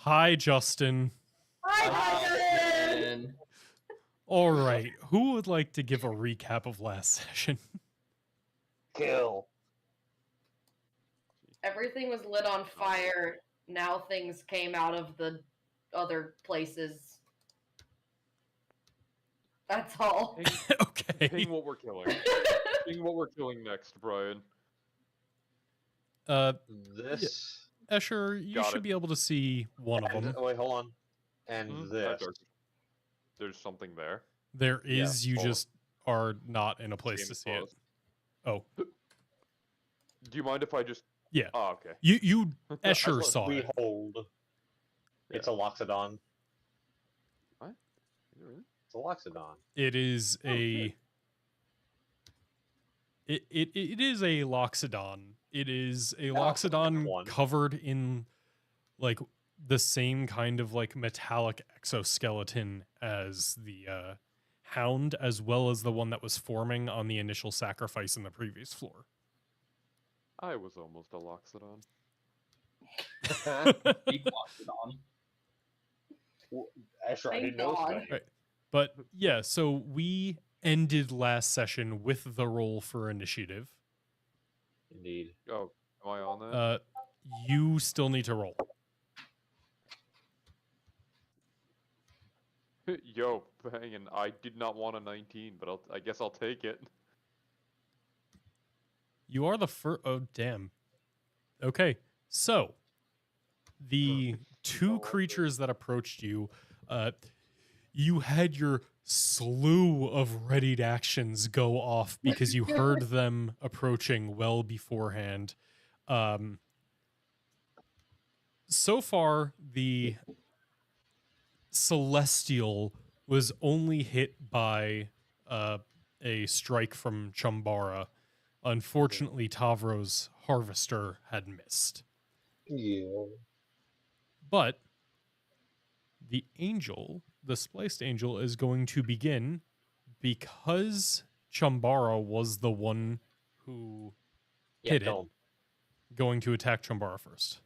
Hi, Justin. Hi, And All right, who would like to give a recap of last session? Kill. everything was lit on fire. Now things came out of the other places. That's all. Okay. Ping what we're killing. Ping what we're killing next, Brian. This. Escher, you Got should it. be able to see one of And, them. wait, hold on. And this. There's something there. There is, you hold on. just are not in a place Game to is see it. closed. Oh, Do you mind if I just... yeah. Oh, okay. You I Escher thought saw it. Behold. It's a Loxodon. What? Is it really? It's a Loxodon. It is a... It is a Loxodon. It is a Loxodon one. covered in, like, the same kind of, like, metallic exoskeleton as the hound, as well as the one that was forming on the initial sacrifice in the previous floor. I was almost a Loxodon. Big Loxodon. Asher, I Thank didn't know God. Right. But, yeah, so we ended last session with the roll for initiative. Indeed. Oh, am I on that? You still need to roll. Yo, bangin'. I did not want a 19, but I guess I'll take it. You are the first. Oh, damn. Okay. So, the two creatures that approached you, you had your slew of readied actions go off because you heard them approaching well beforehand. So far, the Celestial was only hit by a strike from Chumbara. Unfortunately, Tavro's Harvester had missed. Yeah. But the angel, the spliced angel, is going to begin because Chumbara was the one who hit it, going to attack Chumbara first.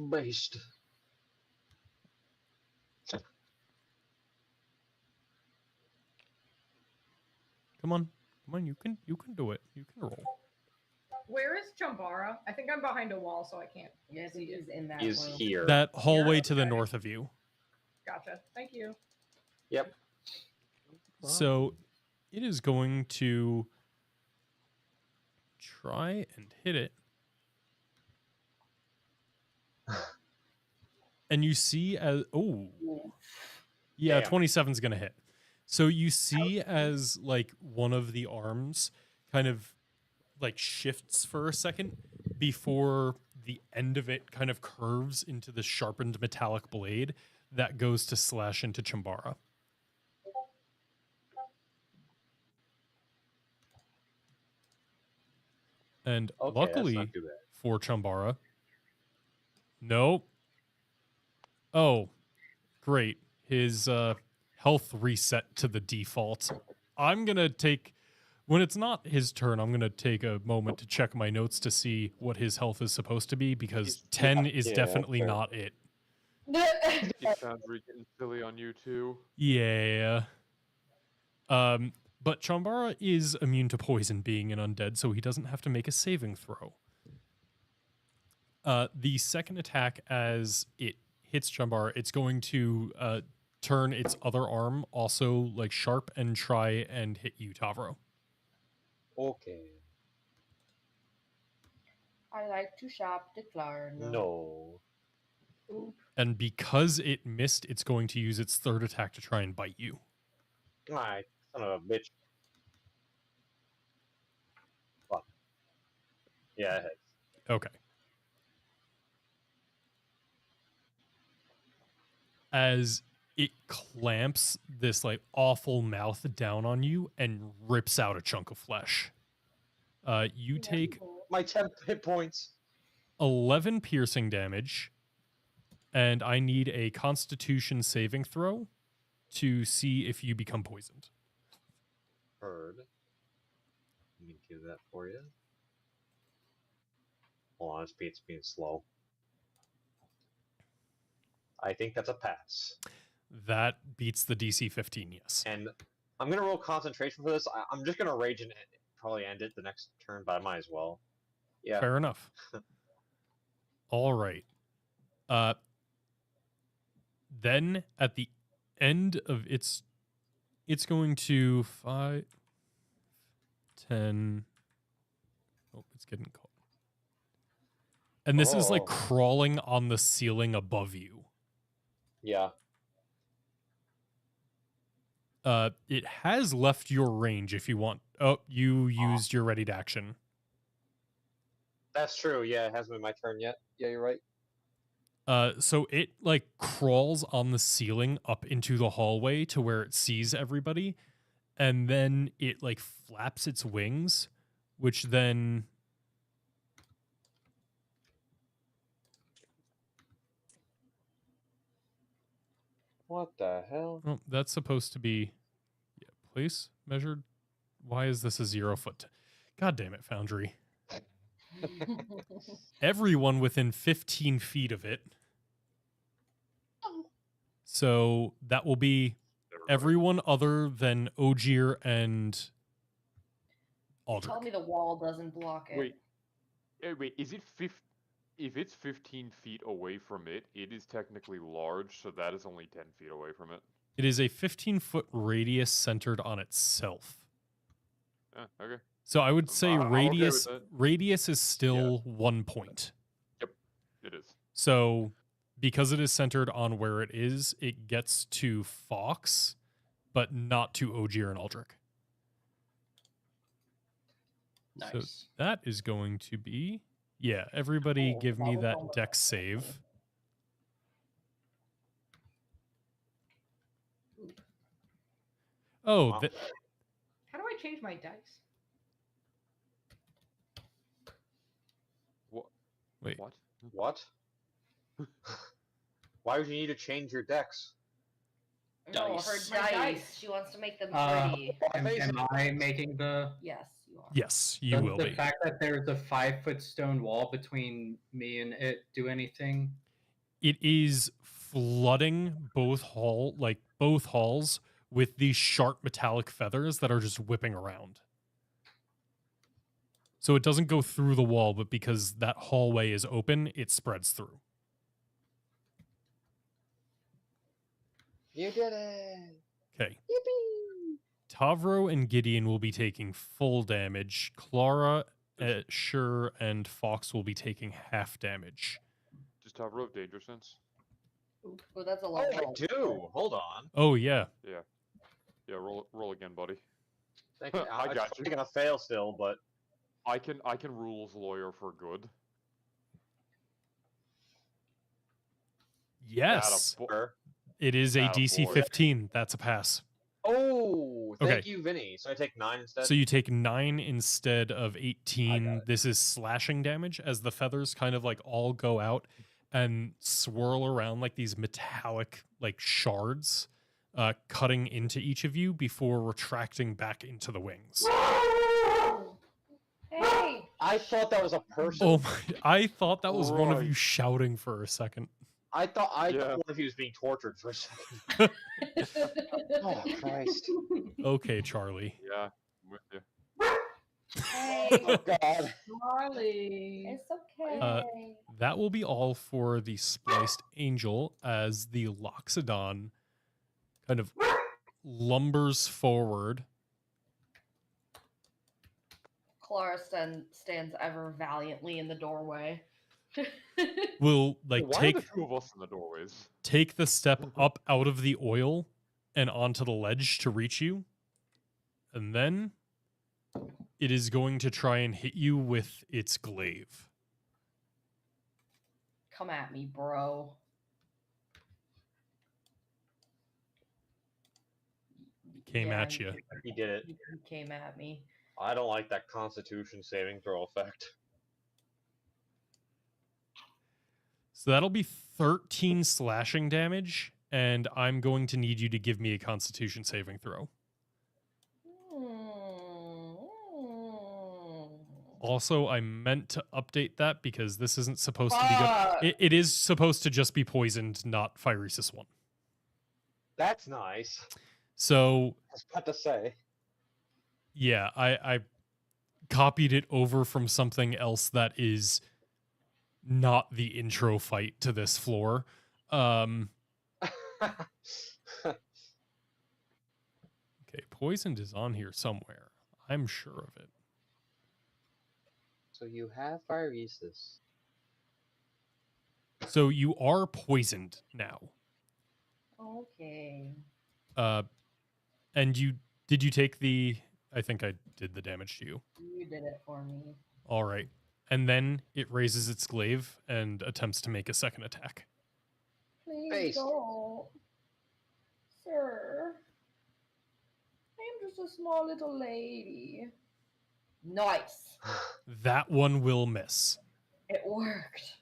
Based. Come on, you can do it. You can roll. Where is Chumbara? I think I'm behind a wall, so I can't. Yes, he is in that Is room. here. That hallway Here? to the Okay. north of you. Gotcha. Thank you. Yep. So it is going to try and hit it. And you see as yeah, 27's gonna hit. So you see as like one of the arms kind of like shifts for a second before the end of it kind of curves into the sharpened metallic blade that goes to slash into Chumbara. And Okay, luckily that's not too bad. for Chumbara, nope. Oh, great. His health reset to the default. I'm going to take, when it's not his turn, I'm going to take a moment to check my notes to see what his health is supposed to be, because 10 is definitely not it. It sounds really getting silly on you too. Yeah. But Chumbara is immune to poison, being an undead, so he doesn't have to make a saving throw. The second attack, as it hits Chumbara, it's going to turn its other arm also like sharp and try and hit you, Tavro. Okay. I like to shop, declare. No. And because it missed, it's going to use its third attack to try and bite you. Alright, son of a bitch. Fuck. Yeah, it hits. Okay. As it clamps this like awful mouth down on you and rips out a chunk of flesh. You take My 10 hit points. 11 piercing damage, and I need a Constitution saving throw to see if you become poisoned. Heard. Let me do that for you. Hold on, it's being slow. I think that's a pass. That beats the DC 15, yes. And I'm gonna roll concentration for this. I'm just gonna rage and probably end it the next turn, but I might as well. Yeah. Fair enough. All right. Then at the end of it's going to 5, 10. Oh, it's getting cold. And this is like Oh. crawling on the ceiling above you. Yeah. It has left your range if you want. Oh, you used your ready to action. That's true. Yeah, it hasn't been my turn yet. Yeah, you're right. So it like crawls on the ceiling up into the hallway to where it sees everybody, and then it like flaps its wings, which then What the hell? oh, that's supposed to be place measured. Why is this a 0 foot? God damn it, Foundry. Everyone within 15 feet of it. So that will be everyone other than Ogier and Aldrich. Tell me the wall doesn't block it. Wait, is it if it's 15 feet away from it, it is technically large, so that is only 10 feet away from it. It is a 15-foot radius centered on itself. Okay. So I would say I'm okay with radius that. radius is still 1 point. It is. So because it is centered on where it is, it gets to Fox, but not to Ogier and Aldrich. Nice. So that is going to be, yeah, everybody Oh, give me that was that almost dex save. Oh, Wow. How do I change my dice? wait. What? What? Why would you need to change your decks? No, Dice. her My dice. dice. She wants to make them Uh, pretty. am I making the? Yes, you are. Yes, you Does will the be. fact that there's a 5-foot stone wall between me and it do anything? It is flooding both halls with these sharp metallic feathers that are just whipping around. So it doesn't go through the wall, but because that hallway is open, it spreads through. You did it! Okay. Yippee! Tavro and Gideon will be taking full damage. Clara, Sure, and Fox will be taking half damage. Just have rope danger sense. Oh, that's a Oh, low I roll. do! Hold on. Oh, yeah. Yeah, roll again, buddy. Thank you. I got you. I'm gonna fail still, but I can rules lawyer for good. Yes. sure. It is a Attaboy. DC 15. That's a pass. Oh, thank Okay. you, Vinny. So I take 9 instead? So you take 9 instead of I 18. got it. This is slashing damage as the feathers kind of like all go out and swirl around like these metallic like shards, cutting into each of you before retracting back into the wings. Hey! I thought that was a person. Oh my! I thought that was one of you Right. shouting for a second. I thought Yeah. one of you was being tortured for a second. Oh, Christ. Okay, Charlie. Yeah, I'm with you. Oh, God. Charlie. It's okay. That will be all for the spliced angel as the Loxodon kind of lumbers forward. Clara stands ever valiantly in the doorway. Will like Why take are the two of us in the doorways? take the step up out of the oil and onto the ledge to reach you. And then it is going to try and hit you with its glaive. Come at me, bro. Came Yeah, at you. He did it. He came at me. I don't like that Constitution saving throw effect. So that'll be 13 slashing damage, and I'm going to need you to give me a Constitution saving throw. Also, I meant to update that because this isn't supposed to be good. Fuck. It is supposed to just be poisoned, not Phyresis 1. That's nice. So, I was about to say. yeah, I copied it over from something else that is not the intro fight to this floor. Okay, poisoned is on here somewhere. I'm sure of it. So you have Phyresis. So you are poisoned now. Okay. And did you take the? I think I did the damage to you. You did it for me. All right. And then it raises its glaive and attempts to make a second attack. Please Based. don't. Sir. I'm just a small little lady. Nice. That one will miss. It worked.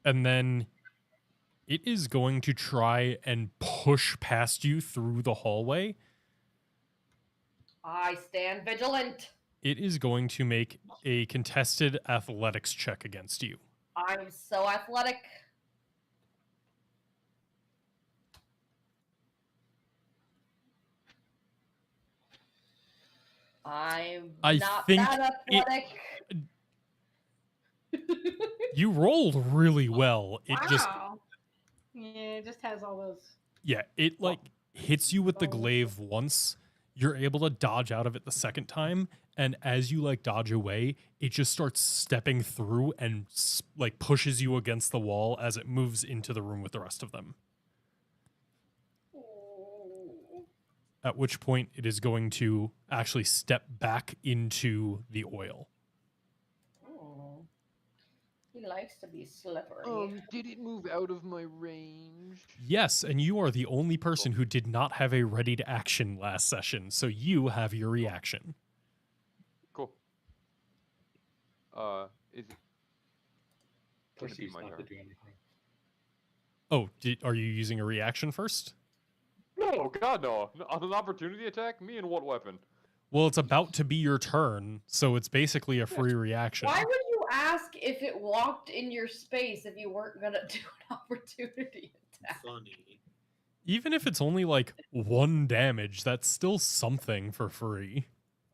And then it is going to try and push past you through the hallway. I stand vigilant. It is going to make a contested athletics check against you. I'm so athletic. I'm I not think that athletic. You rolled really well. It just Wow. Yeah, it just has all those. yeah, it like hits you with the glaive once. You're able to dodge out of it the second time, and as you like dodge away, it just starts stepping through and like pushes you against the wall as it moves into the room with the rest of them. At which point it is going to actually step back into the oil. Oh. He likes to be slippery. Did it move out of my range? Yes, and you are the only person who did not have a ready to action last session, so you have your reaction. Cool. Is it gonna be Proceeds my not to turn? do anything. Oh, are you using a reaction first? No, God, no. On an opportunity attack? Me and what weapon? Well, it's about to be your turn, so it's basically a free reaction. Why would you ask if it walked in your space if you weren't gonna do an opportunity attack? Funny. Even if it's only like 1 damage, that's still something for free.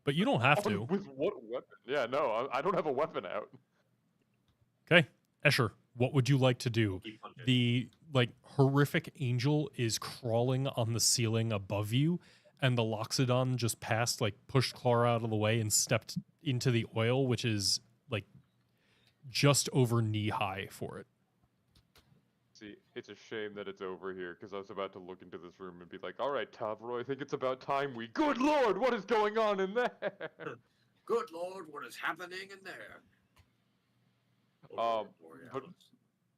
But you don't have to. With what weapon? Yeah, no, I don't have a weapon out. Okay, Escher, what would you like to do? Keep hunting. The like horrific angel is crawling on the ceiling above you, and the Loxodon just passed, like pushed Clara out of the way and stepped into the oil, which is like just over knee high for it. See, it's a shame that it's over here, because I was about to look into this room and be like, alright, Tavro, I think it's about time we... Good lord, what is going on in there? Good lord, what is happening in there? But- Borealis.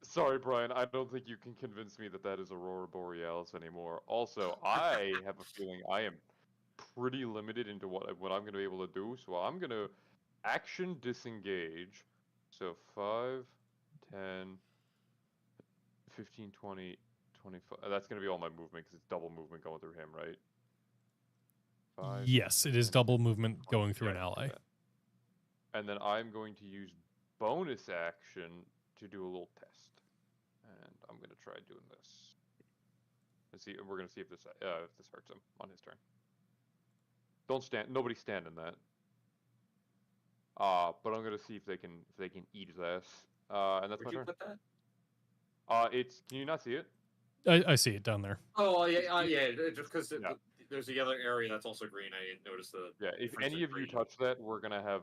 Sorry, Brian, I don't think you can convince me that that is Aurora Borealis anymore. Also, I have a feeling I am pretty limited into what I'm going to be able to do, so I'm going to action disengage. So 5, 10, 15, 20, 25. That's going to be all my movement because it's double movement going through him, right? 5, Yes, it is 10, double movement going through an yeah, ally. yeah. And then I'm going to use bonus action to do a little test. And I'm going to try doing this. Let's see, we're going to see if this hurts him on his turn. Don't stand. Nobody stand in that. But I'm going to see if they can eat this. And that's Where'd my you turn. put that? It's. Can you not see it? I see it down there. Oh yeah, yeah. Just because Yeah. there's the other area that's also green. I didn't notice the. Yeah. If difference any in of you green. touch that, we're gonna have.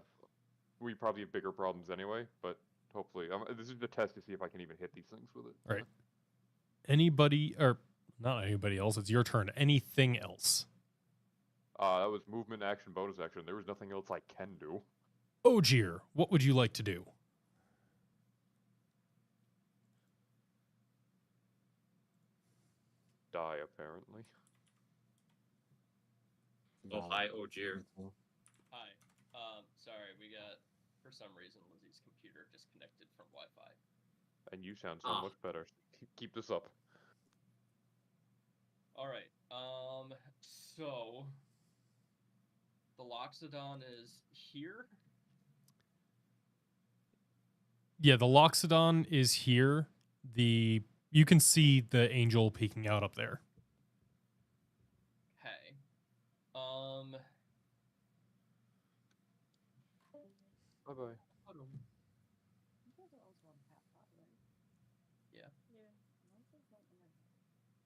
We probably have bigger problems anyway. But hopefully, this is the test to see if I can even hit these things with it. Right. Anybody, or not anybody else, it's your turn. Anything else? That was movement, action, bonus action. There was nothing else I can do. Ogier, what would you like to do? Die, apparently. Oh hi, Ogier. Hi. Sorry, we got, for some reason, Lizzie's computer disconnected from Wi-Fi. And you sound so Ah. much better. Keep this up. All right. So the Loxodon is here. Yeah, the Loxodon is here. You can see the angel peeking out up there. Okay. Bye bye. Yeah.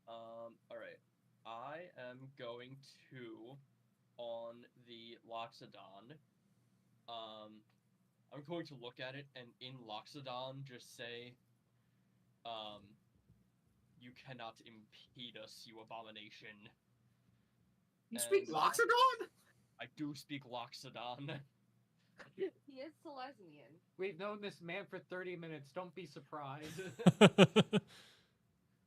All right. I am going to on the Loxodon. I'm going to look at it and in Loxodon just say, you cannot impede us, you abomination. You speak And Loxodon? I do speak Loxodon. He is Selesnian. We've known this man for 30 minutes. Don't be surprised.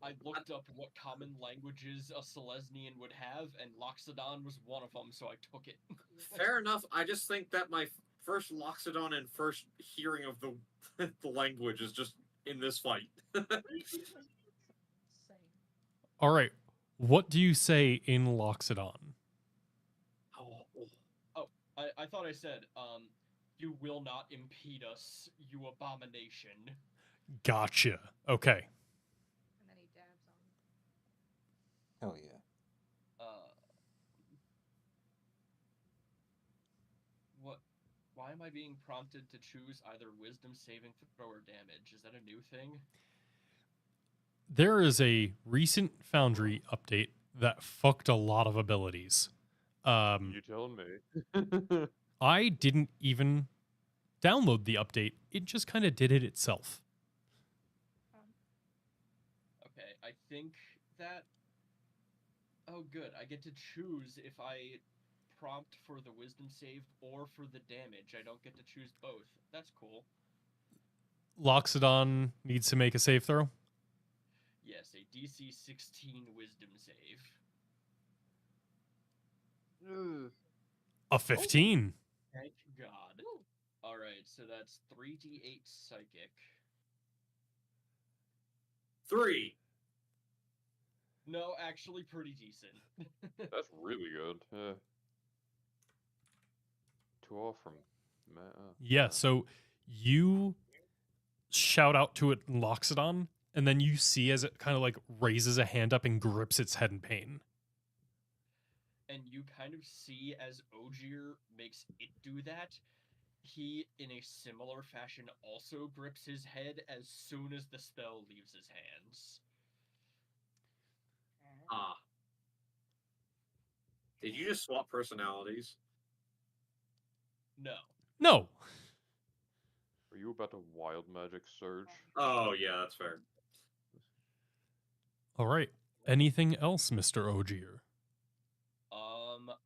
I looked up what common languages a Selesnian would have, and Loxodon was one of them, so I took it. Fair enough. I just think that my first Loxodon and first hearing of the the language is just in this fight. All right. What do you say in Loxodon? I thought I said, you will not impede us, you abomination. Gotcha. Okay. And then he dabs on. Hell yeah. What? Why am I being prompted to choose either wisdom saving throw or damage? Is that a new thing? There is a recent Foundry update that fucked a lot of abilities. You telling me? I didn't even download the update. It just kind of did it itself. Okay, I think that... Oh, good. I get to choose if I prompt for the wisdom save or for the damage. I don't get to choose both. That's cool. Loxodon needs to make a save throw. Yes, a DC 16 wisdom save. A 15. Thank God. Alright, so that's 3d8 psychic. 3. No, actually pretty decent. That's really good. Yeah. 2 off from Matt. Yeah, so you shout out to it in Loxodon, and then you see as it kind of like raises a hand up and grips its head in pain. And you kind of see as Ogier makes it do that, he, in a similar fashion, also grips his head as soon as the spell leaves his hands. Ah. Did you just swap personalities? No. No. Are you about to wild magic surge? Oh, yeah, that's fair. All right. Anything else, Mr. Ogier?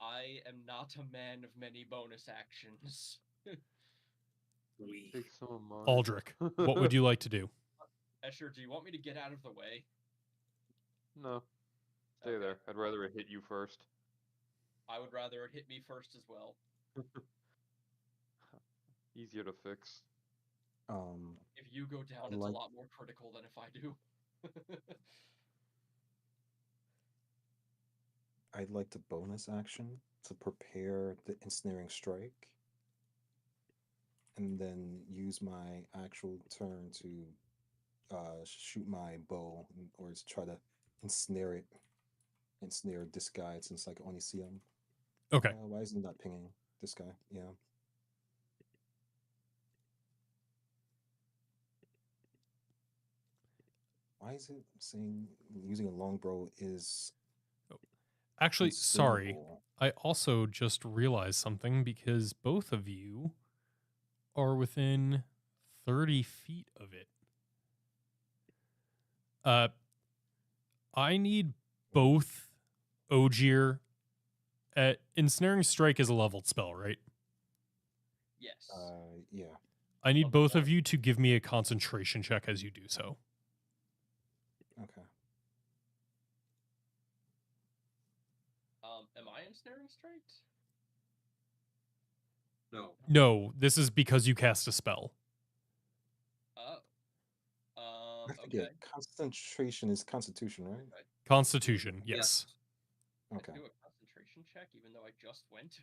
I am not a man of many bonus actions. We. Take some of mine. Aldrich, what would you like to do? Escher, do you want me to get out of the way? No. Stay Okay. there. I'd rather it hit you first. I would rather it hit me first as well. Easier to fix. If you go down, it's a lot more critical than if I do. I'd like to bonus action to prepare the ensnaring strike, and then use my actual turn to shoot my bow or to try to ensnare this guy since I can only see him. Okay. Why isn't that pinging this guy? Yeah. Why is it saying using a longbow is Actually, sorry. consumable? I also just realized something because both of you are within 30 feet of it. I need both Ogier. Ensnaring Strike is a leveled spell, right? Yes. Yeah. I need both of you to give me a concentration check as you do so. Okay. Am I ensnaring strike? No. No, this is because you cast a spell. Oh. I forget. Okay. Concentration is Constitution, right? Constitution, yes. I Okay. can do a concentration check even though I just went.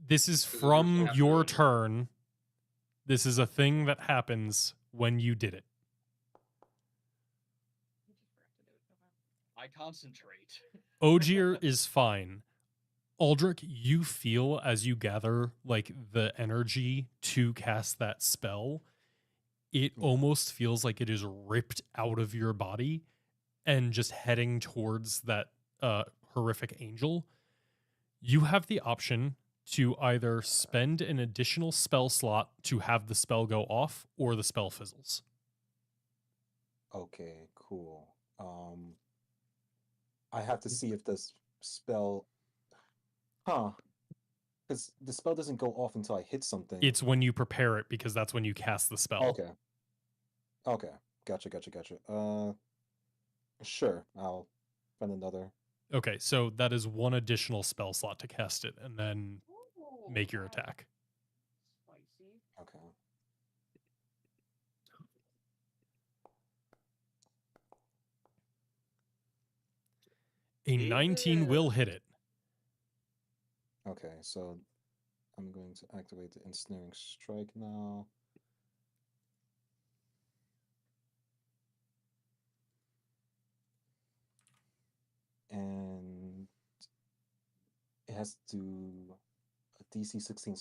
This is Does it from yourself your do it? turn. This is a thing that happens when you did it. I concentrate. Ogier is fine. Aldrich, you feel as you gather like the energy to cast that spell, it Yeah. almost feels like it is ripped out of your body and just heading towards that horrific angel. You have the option to either spend an additional spell slot to have the spell go off or the spell fizzles. Okay, cool. I have to see if this spell, because the spell doesn't go off until I hit something. It's when you prepare it because that's when you cast the spell. Okay. Okay. Gotcha. Sure. I'll find another. Okay, so that is one additional spell slot to cast it and then make your attack. Spicy. Okay. A 19 will hit it. Okay, so I'm going to activate the ensnaring strike now. And it has to do a DC 16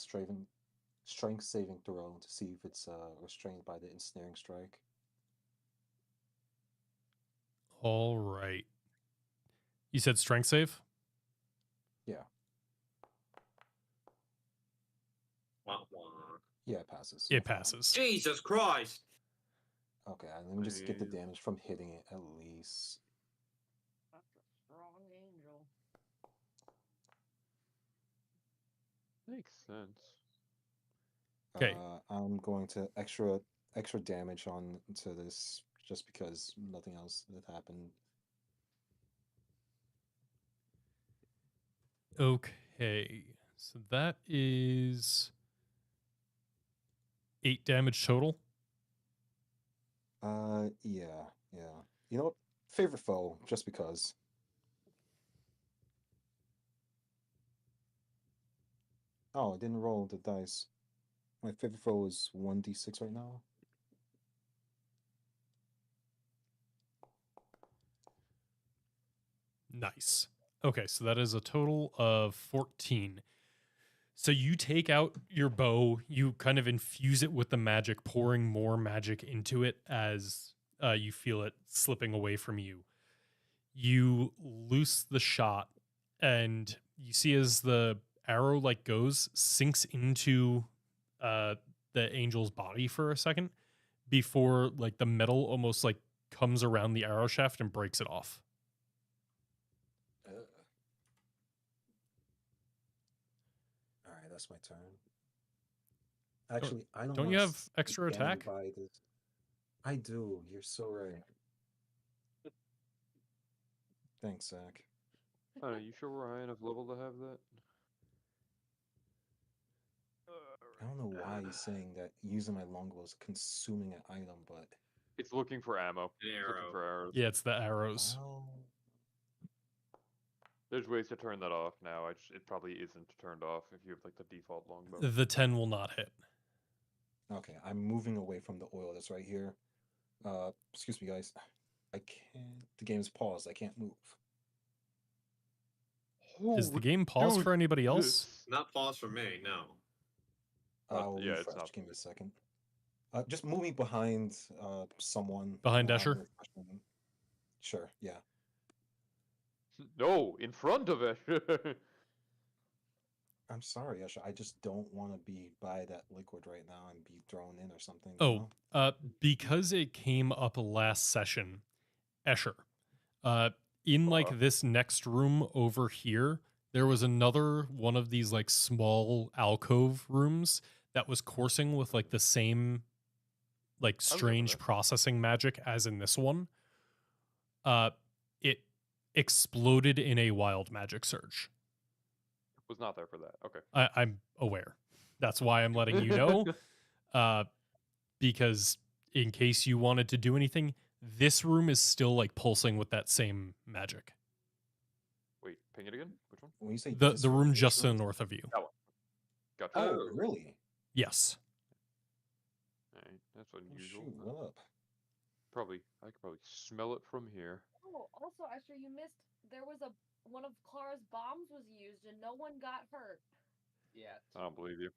strength saving throw to see if it's restrained by the ensnaring strike. All right. You said strength save? Yeah. Wah, wah. Yeah, it passes. It passes. Jesus Christ! Okay, let me just get the damage from hitting it at least. That's a strong angel. Makes sense. Okay. I'm going to extra damage on to this just because nothing else that happened. Okay. So that is 8 damage total. Yeah. You know what? Favorite foe, just because. Oh, I didn't roll the dice. My favorite foe is 1d6 right now. Nice. Okay, so that is a total of 14. So you take out your bow, you kind of infuse it with the magic, pouring more magic into it as you feel it slipping away from you. You loose the shot, and you see as the arrow like goes, sinks into the angel's body for a second before like the metal almost like comes around the arrow shaft and breaks it off. All right, that's my turn. Actually, I don't. Don't want you have extra attack? By this. I do. You're so right. Thanks, Zach. I don't know, you sure we're high enough level to have that? I don't know why he's saying that using my longbow is consuming an item, but It's looking for ammo. An It's looking arrow. for arrows. Yeah, it's the arrows. well, There's ways to turn that off now. It probably isn't turned off if you have like the default longbow. The 10 will not hit. okay. I'm moving away from the oil that's right here. Excuse me, guys. I can't. The game is paused. I can't move. Is the game paused for anybody else? Not pause for me, no. I'll yeah, it's refresh. not. Give me a second. Just moving behind someone. Behind I'll Escher? refresh them. Sure. Yeah. No, in front of it. I'm sorry, Escher. I just don't want to be by that liquid right now and be thrown in or something. you Oh, know? because it came up last session, Escher, in like this next room over here, there was another one of these like small alcove rooms that was coursing with like the same like strange there. processing magic as in this one. It exploded in a wild magic surge. Was not there for that. Okay. I'm aware. That's why I'm letting you know. Because in case you wanted to do anything, this room is still like pulsing with that same magic. Wait, ping it again? Which one? When you say The this room which just to the room? north of you. That one. Gotcha. Oh, Oh. really? Yes. Alright, that's Oh, unusual. shoot, what up? I could probably smell it from here. Oh, also, Esther, you missed. There was one of Clara's bombs was used and no one got hurt. Yeah. I don't believe you.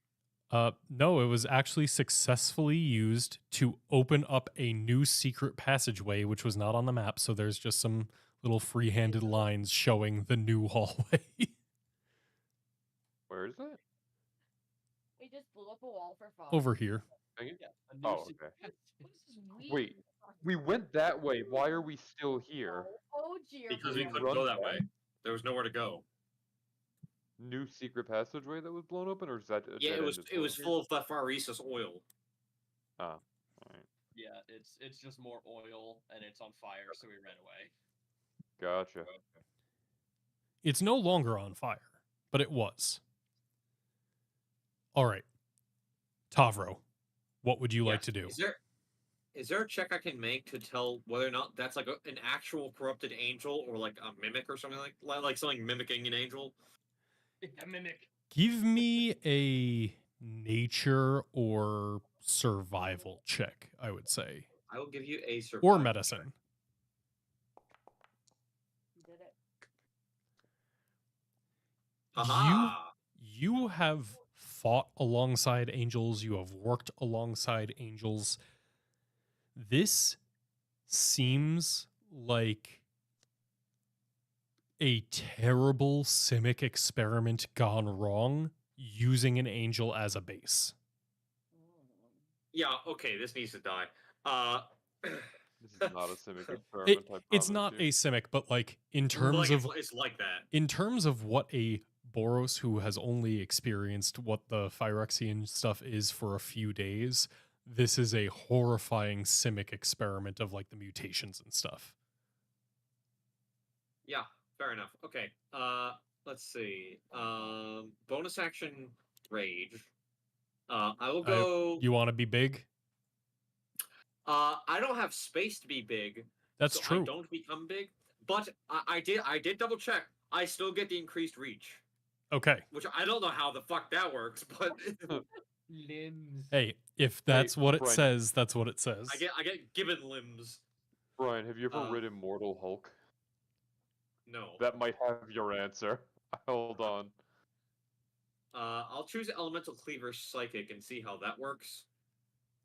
No, it was actually successfully used to open up a new secret passageway, which was not on the map. So there's just some little free-handed lines showing the new hallway. Where is it? We just blew up a wall for fun. Over here. Dang it. Yeah, a new Oh, secret okay. This passage. is weird. Wait, we went that way. Why are we still here? Oh, dear. Because we we couldn't run go that back? way. There was nowhere to go. New secret passageway that was blown open, or is that a Yeah, dead it was end as it was well? full of that Pharesis oil. Oh, alright. Yeah, it's just more oil and it's on fire, so we ran away. Gotcha. It's no longer on fire, but it was. All right. Tavro, what would you like Yes. to do? Is there a check I can make to tell whether or not that's like an actual corrupted angel or like a mimic or something like something mimicking an angel? A mimic. Give me a nature or survival check, I would say. I will give you a Or survival medicine. check. You did it. Aha! You have fought alongside angels, you have worked alongside angels. This seems like a terrible Simic experiment gone wrong using an angel as a base. Yeah, okay, this needs to die. This is not a Simic It, experiment. I it's promise not you. a Simic, but like in terms like of it's like that. in terms of what a Boros who has only experienced what the Phyrexian stuff is for a few days, this is a horrifying Simic experiment of like the mutations and stuff. Yeah, fair enough. Okay. Let's see. Bonus action rage. I will go. You want to be big? I don't have space to be big. That's so true. I don't become big, but I did double check. I still get the increased reach, Okay. which I don't know how the fuck that works, but Limbs. Hey, if that's what it Brian. says, that's what it says. I get given limbs. Brian, have you ever Uh, read Immortal Hulk? No. That might have your answer. Hold on. I'll choose Elemental Cleaver Psychic and see how that works.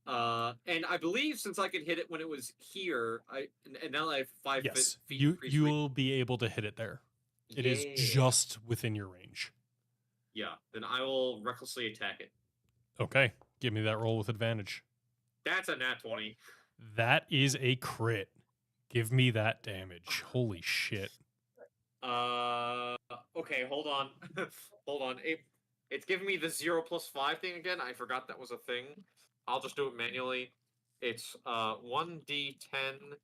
And I believe since I could hit it when it was here, and now I have 5 Yes, feet. you increased reach. will be able to hit it there. It is Yeah. just within your range. Yeah, then I will recklessly attack it. Okay, give me that roll with advantage. That's a nat 20. That is a crit. Give me that damage. Holy shit. Okay, hold on. Hold on. It's giving me the 0+5 thing again. I forgot that was a thing. I'll just do it manually. It's 1d10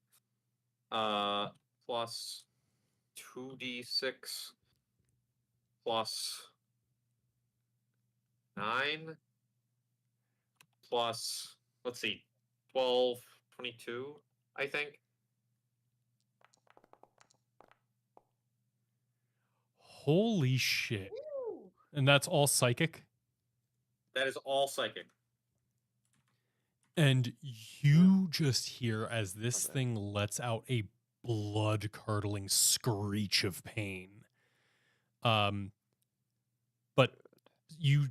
plus 2d6 plus 9 plus, let's see, 12, 22, I think. Holy shit. And that's all psychic? That is all psychic. And you just hear as this thing lets out a blood-curdling screech of pain. But you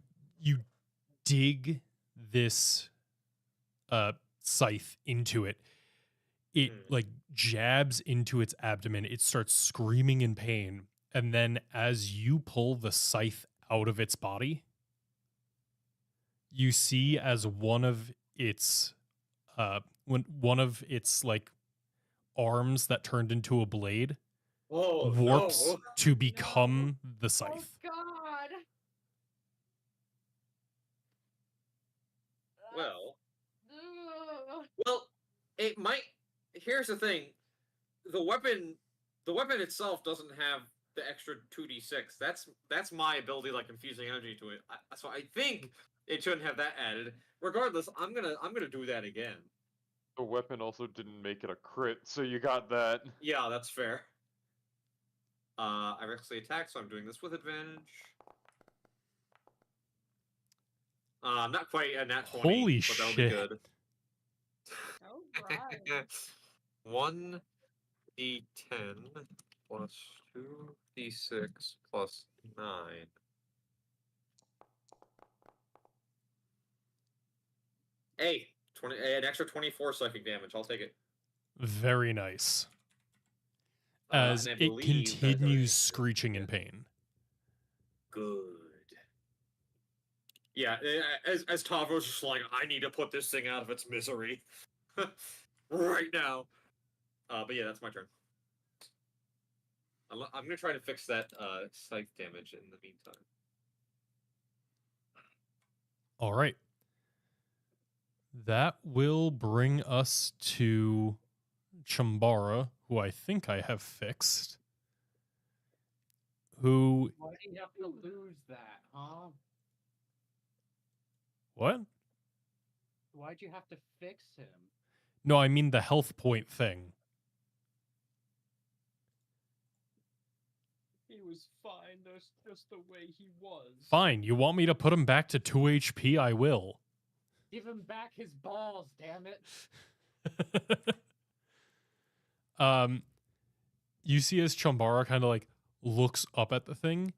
dig this scythe into it. It like jabs into its abdomen. It starts screaming in pain. And then as you pull the scythe out of its body, you see as one of its like arms that turned into a blade warps no. to become the scythe. Oh God. Well, it might. Here's the thing: the weapon itself doesn't have the extra 2d6. That's my ability, like infusing energy to it. So I think it shouldn't have that added. Regardless, I'm gonna do that again. The weapon also didn't make it a crit, so you got that. Yeah, that's fair. I recklessly attack, so I'm doing this with advantage. Not quite a nat 20. Holy but that'll shit. be good. Alright. 1d10 plus 2d6 plus 9. Hey, 20, an extra 24 psychic damage. I'll take it. Very nice. And As I it believe that continues is- screeching in pain. Good. Yeah, as Tavro's just like, I need to put this thing out of its misery. right now. But yeah, that's my turn. I'm gonna try to fix that scythe damage in the meantime. All right. That will bring us to Chambara, who I think I have fixed. Who. Why do you have to lose that, huh? What? Why'd you have to fix him? No, I mean the health point thing. He was fine. That's just the way he was. Fine. You want me to put him back to 2 HP? I will. Give him back his balls, damn it. You see as Chambara kind of like looks up at the thing,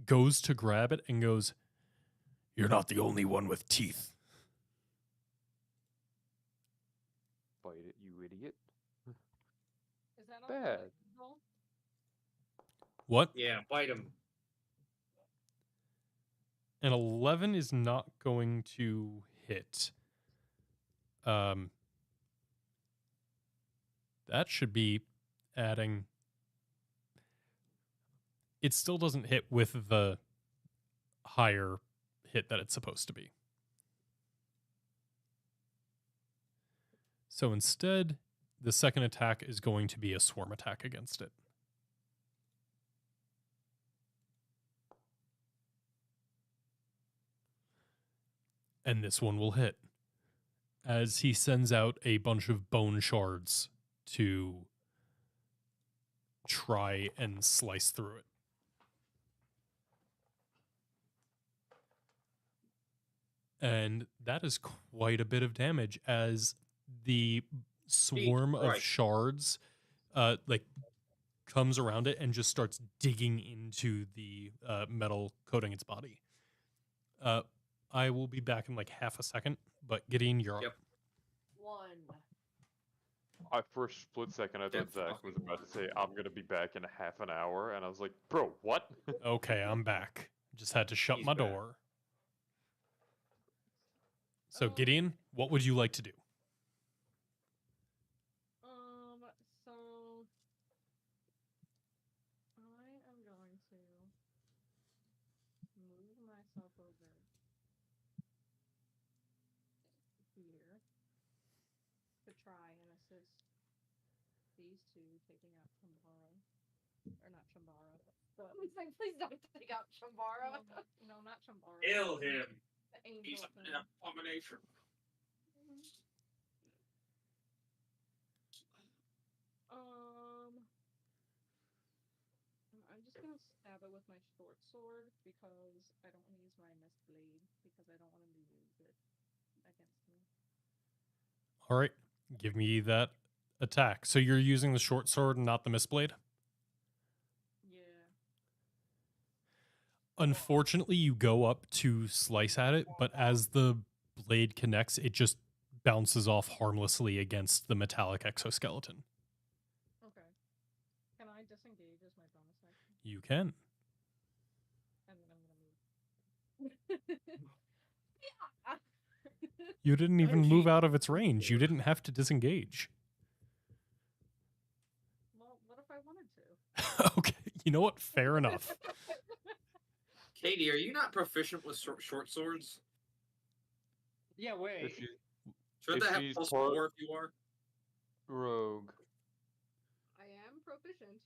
goes to grab it, and goes, "You're not the only one with teeth." Bite it, you idiot. Is that Bad. roll? What? Yeah, bite him. An 11 is not going to hit. That should be adding. It still doesn't hit with the higher hit that it's supposed to be. So instead, the second attack is going to be a swarm attack against it. And this one will hit as he sends out a bunch of bone shards to try and slice through it. And that is quite a bit of damage as the swarm of Christ. shards comes around it and just starts digging into the metal coating its body. I will be back in like half a second, but Gideon, you're up. Yep. 1. For a split second, I thought Yeah, Zach was about to say, I'm gonna be back in half an hour, and I was like, bro, what? Okay, I'm back. Just had to shut He's my back. door. So Gideon, what would you like to do? So I am going to move myself over here to try and assist these two taking out Chambara. Or not Chambara, but Please, please don't take out Chambara. no, not Chambara. Kill him. The angel He's thing. an abomination. I'm just gonna stab it with my short sword because I don't want to use my mist blade because I don't want him to use it against me. All right, give me that attack. So you're using the short sword and not the mistblade? Yeah. Unfortunately, you go up to slice at it, but as the blade connects, it just bounces off harmlessly against the metallic exoskeleton. Okay. Can I disengage as my bonus action? You can. And then I'm gonna move. You didn't even move out of its range. You didn't have to disengage. Well, what if I wanted to? Okay, you know what? Fair enough. Katie, are you not proficient with short swords? Yeah, wait. If you Shouldn't If that have she's plus part- 4 if you are? rogue, I am proficient.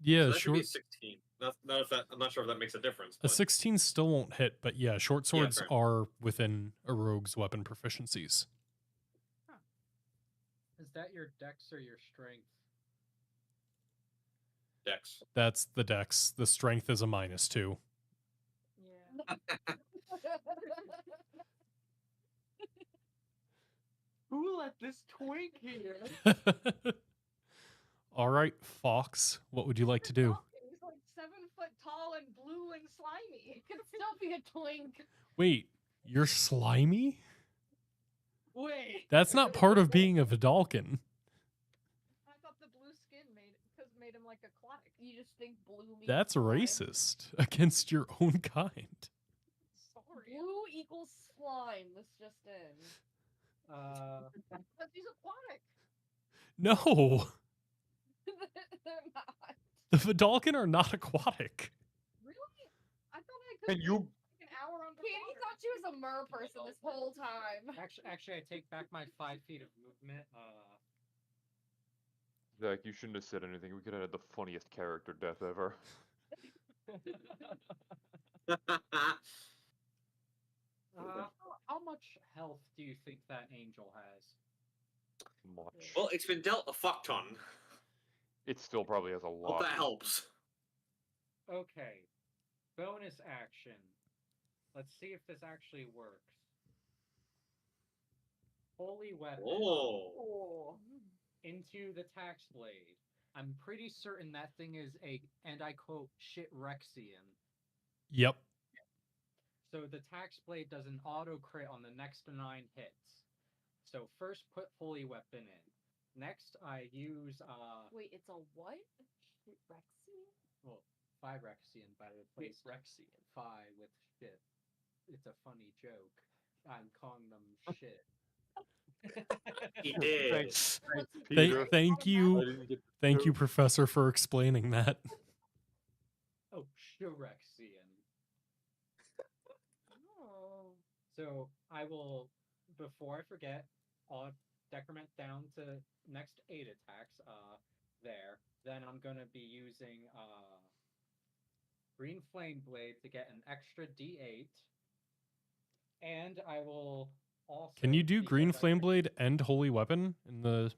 Yeah, So that should be short. 16. Not if that. I'm not sure if that makes a difference. A But 16 still won't hit, but yeah, short swords fair. are within a rogue's weapon proficiencies. Is that your dex or your strength? Dex. That's the dex. The strength is a -2. Yeah. Who let this twink here? All right, Fox, what would you like to do? He's like 7 foot tall and blue and slimy. It could still be a twink. Wait, you're slimy? Wait. That's not part of being a Vidalcan. I thought the blue skin made him like aquatic. You just think blue means That's slime. racist against your own kind. Sorry. Blue equals slime. This just in. Because he's aquatic. No, They're not. the Vidalcan are not aquatic. Really? I thought I could Can you? an hour underwater. Katie thought she was a mer person this whole time. Actually, I take back my 5 feet of movement. Zach, you shouldn't have said anything. We could have had the funniest character death ever. How much health do you think that angel has? Much. Well, it's been dealt a fuck ton. It still probably has a Hope lot. that helps. Okay. Bonus action. Let's see if this actually works. Holy weapon Oh. into the tax blade. I'm pretty certain that thing is a, and I quote, shit Rexian. Yep. So the tax blade does an auto crit on the next 9 hits. So first put holy weapon in. Next I use Wait, it's a what? Shit, Rexian? well 5 Rexian by the place Rexian. 5 with shit. It's a funny joke. I'm calling them shit. He did. Thanks, What's Peter. Thank I you. didn't get Thank to- you, Professor, for explaining that. Oh, Shirexian. Oh. So I will, before I forget, I'll decrement down to next 8 attacks. There. Then I'm gonna be using Green Flame Blade to get an extra D8, and I will also. Can you do because Green I Flame crit- Blade and Holy Weapon in the?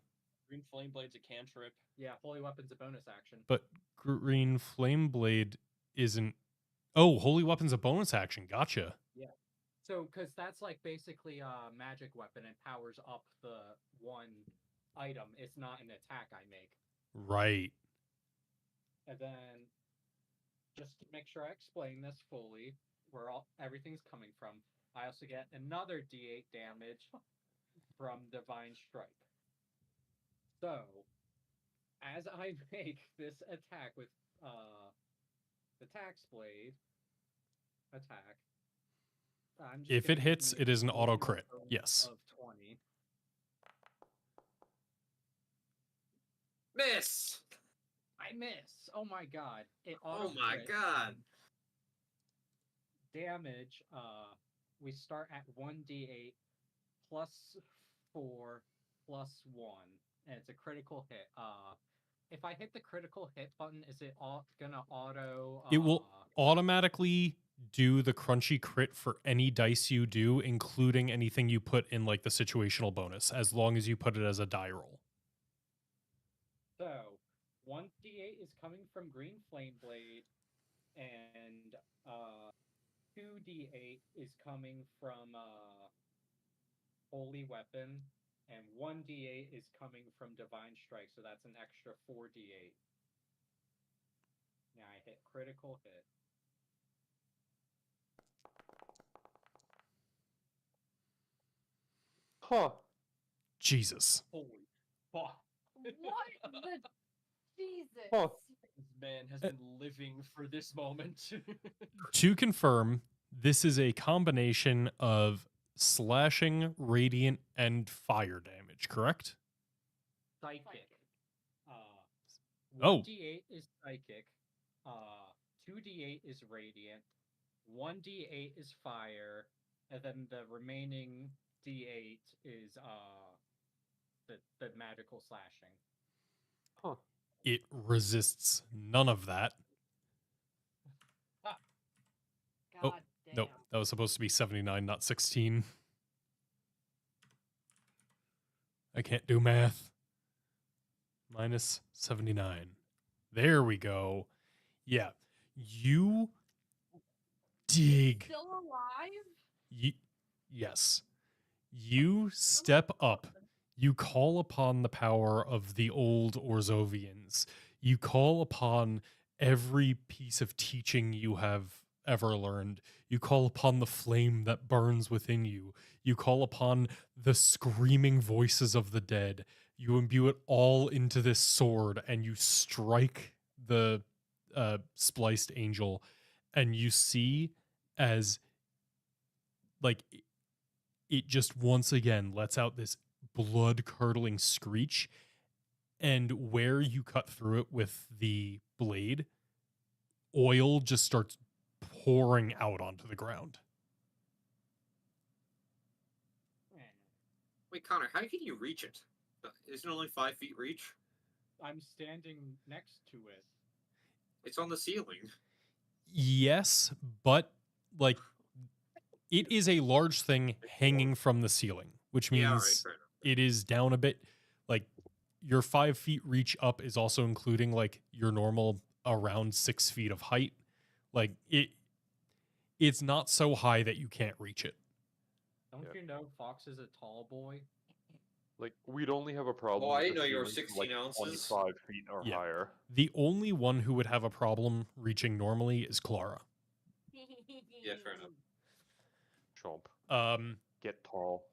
Green Flame Blade's a cantrip. Yeah, Holy Weapon's a bonus action. But Green Flame Blade isn't. Oh, Holy Weapon's a bonus action. Gotcha. So, because that's like basically a magic weapon and powers up the one item. It's not an attack I make. Right. And then, just to make sure I explain this fully, where everything's coming from, I also get another D8 damage from Divine Strike. So, as I make this attack with the Tax Blade attack, I'm just If gonna it hits, make it is an a auto roll crit. Yes. Of 20. Miss. I miss. Oh my god! It auto Oh my crit. god. Damage. We start at 1d8 plus 4 plus 1, and it's a critical hit. If I hit the critical hit button, is it gonna auto? It will automatically do the crunchy crit for any dice you do, including anything you put in like the situational bonus, as long as you put it as a die roll. So 1d8 is coming from Green Flame Blade, and 2d8 is coming from Holy Weapon, and 1d8 is coming from Divine Strike, so that's an extra 4d8. Now I hit critical hit. Huh. Jesus. Holy fuck. What the Jesus? Huh. This man has been living for this moment. To confirm, this is a combination of slashing, radiant, and fire damage, correct? Psychic. Oh. 1d8 is psychic. 2d8 is radiant. 1d8 is fire, and then the remaining d8 is the magical slashing. Huh. It resists none of that. God Oh, damn. Nope, that was supposed to be 79, not 16. I can't do math. Minus 79. There we go. Yeah. You dig. Still alive? Yes. You step up. You call upon the power of the old Orzovians. You call upon every piece of teaching you have ever learned. You call upon the flame that burns within you. You call upon the screaming voices of the dead. You imbue it all into this sword and you strike the spliced angel, and you see as like it just once again lets out this blood curdling screech, and where you cut through it with the blade, oil just starts pouring out onto the ground. Wait, Connor, how can you reach it? Isn't it only 5 feet reach? I'm standing next to it. It's on the ceiling. Yes, but like it is a large thing hanging from the ceiling, which Yeah, all right, means fair enough. it is down a bit. Like your 5 feet reach up is also including like your normal around 6 feet of height. Like it's not so high that you can't reach it. Don't Yeah. you know Fox is a tall boy? Like, we'd only have a problem Oh, I with didn't the know you were ceiling to, 16 like, ounces. 25 feet or Yeah. higher. The only one who would have a problem reaching normally is Clara. Yeah, fair enough. Chomp. Get tall.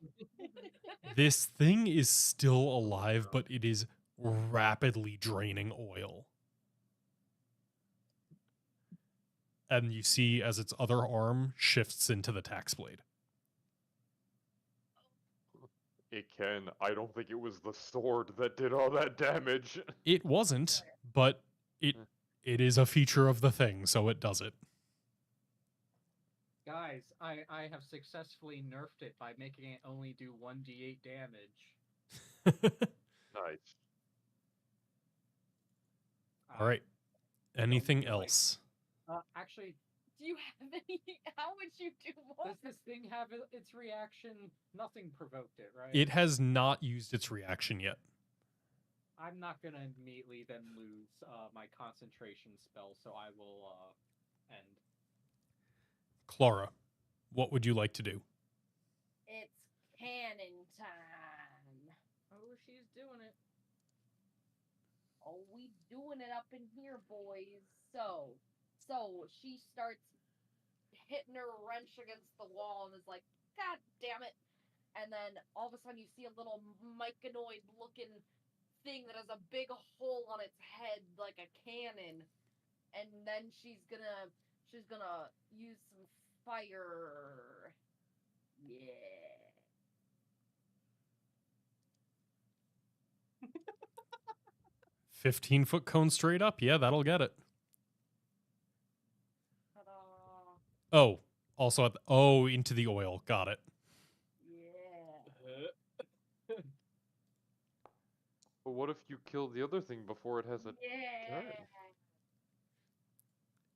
This thing is still alive, but it is rapidly draining oil. And you see as its other arm shifts into the tax blade. It can. I don't think it was the sword that did all that damage. It wasn't, but it is a feature of the thing, so it does it. Guys, I have successfully nerfed it by making it only do 1d8 damage. Nice. All right. Anything feel like- else? Actually, Do you have any? How would you do more? does this thing have its reaction? Nothing provoked it, right? It has not used its reaction yet. I'm not gonna immediately then lose my concentration spell, so I will end. Clara, what would you like to do? It's cannon time. Oh, she's doing it. Oh, we doing it up in here, boys. So she starts hitting her wrench against the wall and is like, God damn it. And then all of a sudden you see a little myconoid looking thing that has a big hole on its head like a cannon. And then she's gonna use some fire. Yeah. 15-foot cone straight up? Yeah, that'll get it. Ta-da. Oh, also into the oil. Got it. Yeah. But what if you kill the other thing before it has a Yeah. turn?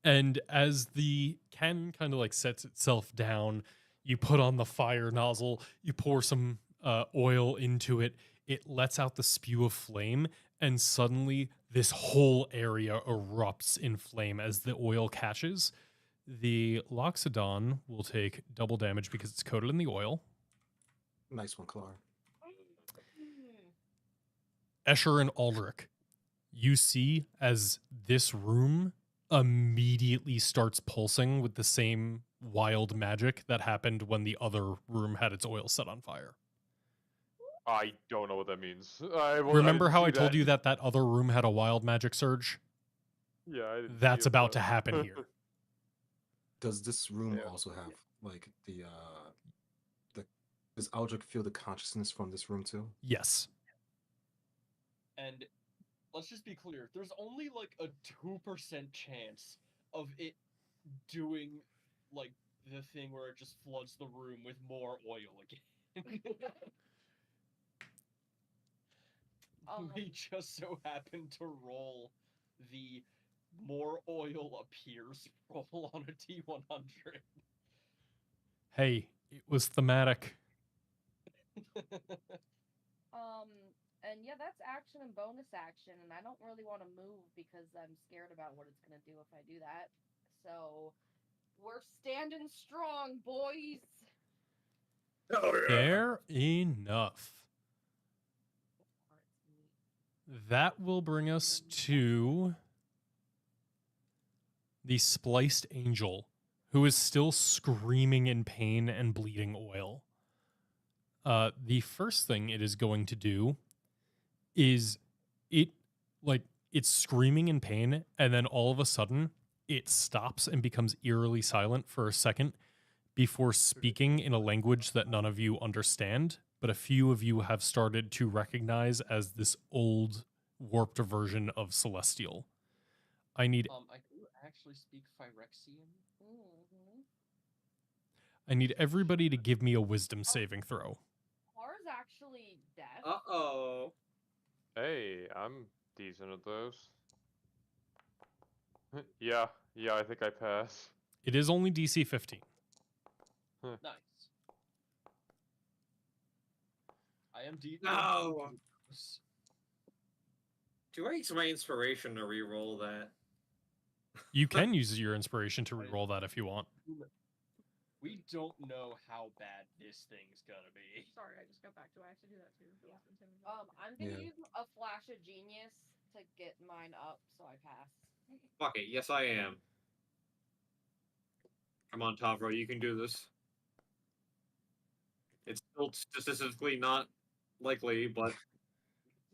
And as the cannon kind of like sets itself down, you put on the fire nozzle, you pour some oil into it, it lets out the spew of flame, and suddenly this whole area erupts in flame as the oil catches. The Loxodon will take double damage because it's coated in the oil. Nice one, Clara. Escher and Aldrich, you see as this room immediately starts pulsing with the same wild magic that happened when the other room had its oil set on fire. I don't know what that means. Remember how I told you that other room had a wild magic surge? Yeah, I didn't That's see it, about but- to happen here. Does this room Yeah. also have like the does Aldrich feel the consciousness from this room too? Yes. And let's just be clear, there's only like a 2% chance of it doing like the thing where it just floods the room with more oil again. We just so happened to roll the more oil appears roll on a T100. Hey, it was thematic. And yeah, that's action and bonus action, and I don't really want to move because I'm scared about what it's gonna do if I do that. So we're standing strong, boys. Fair enough. That will bring us to the spliced angel, who is still screaming in pain and bleeding oil. The first thing it is going to do is it's screaming in pain, and then all of a sudden it stops and becomes eerily silent for a second before speaking in a language that none of you understand, but a few of you have started to recognize as this old, warped version of Celestial. I need I do actually speak Phyrexian. Mm-hmm. I need everybody to give me a wisdom saving throw. Lara's actually deaf. Uh-oh. Hey, I'm decent at those. yeah, I think I pass. It is only DC 15. Nice. I am deep. No. Do I use my inspiration to re-roll that? You can use your inspiration to reroll that if you want. We don't know how bad this thing's gonna be. Sorry, I just got back to it. I have to do that too. Yeah. I'm gonna Yeah. use a flash of genius to get mine up, so I pass. Fuck it. Yes, I am. Come on, Tavro, you can do this. It's still statistically not likely, but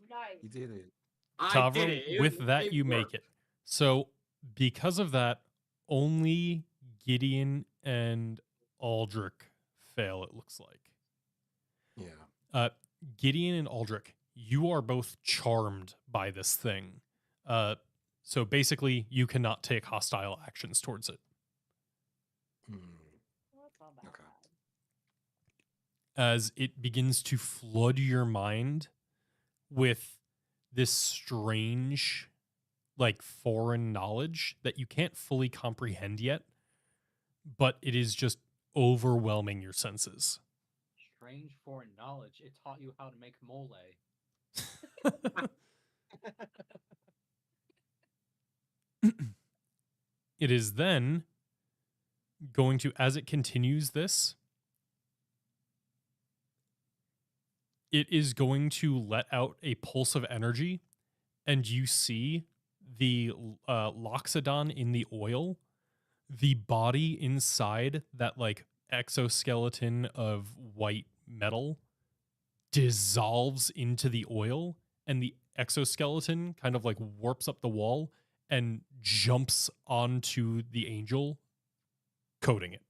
Nice. You did it. I did Tavro, it. with that, you make worked. it. So, because of that, only Gideon and Aldrich fail, it looks like. Yeah. Gideon and Aldrich, you are both charmed by this thing. So basically, you cannot take hostile actions towards it. Hmm. Well, that's not bad. Okay. As it begins to flood your mind with this strange, like, foreign knowledge that you can't fully comprehend yet, but it is just overwhelming your senses. Strange foreign knowledge. It taught you how to make mole. It is then going to, as it continues this, it is going to let out a pulse of energy, and you see the Loxodon in the oil, the body inside that like exoskeleton of white metal dissolves into the oil, and the exoskeleton kind of like warps up the wall and jumps onto the angel, coating it.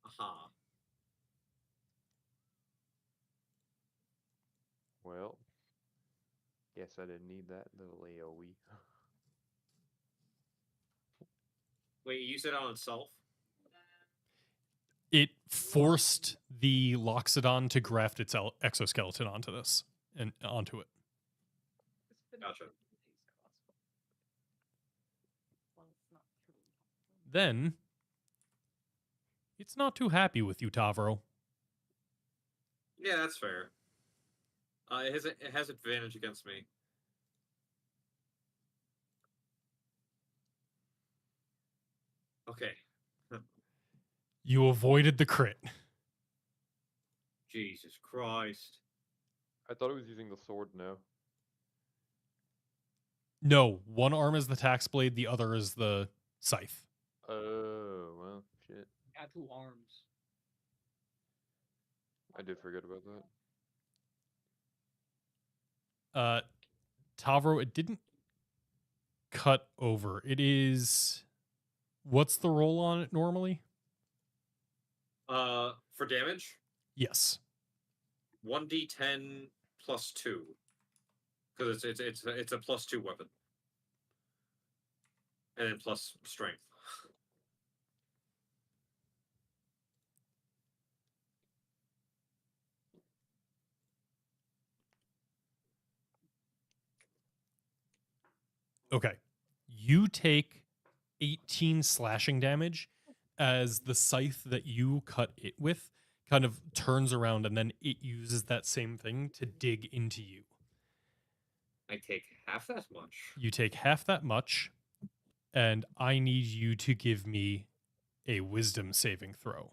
Aha. Well, guess I didn't need that little AoE. Wait, you said on itself? It forced the Loxodon to graft its exoskeleton onto this and onto it. Gotcha. Well, it's not true. Then it's not too happy with you, Tavro. Yeah, that's fair. It has advantage against me. Okay. You avoided the crit. Jesus Christ. I thought it was using the sword now. No, one arm is the tax blade, the other is the scythe. Oh, well, shit. Got 2 arms. I did forget about that. Tavro, it didn't cut over. It is. What's the roll on it normally? For damage, Yes. 1d10 plus 2. Because it's a plus 2 weapon. And then plus strength. Okay. You take 18 slashing damage as the scythe that you cut it with kind of turns around, and then it uses that same thing to dig into you. I take half that much. You take half that much, and I need you to give me a wisdom saving throw.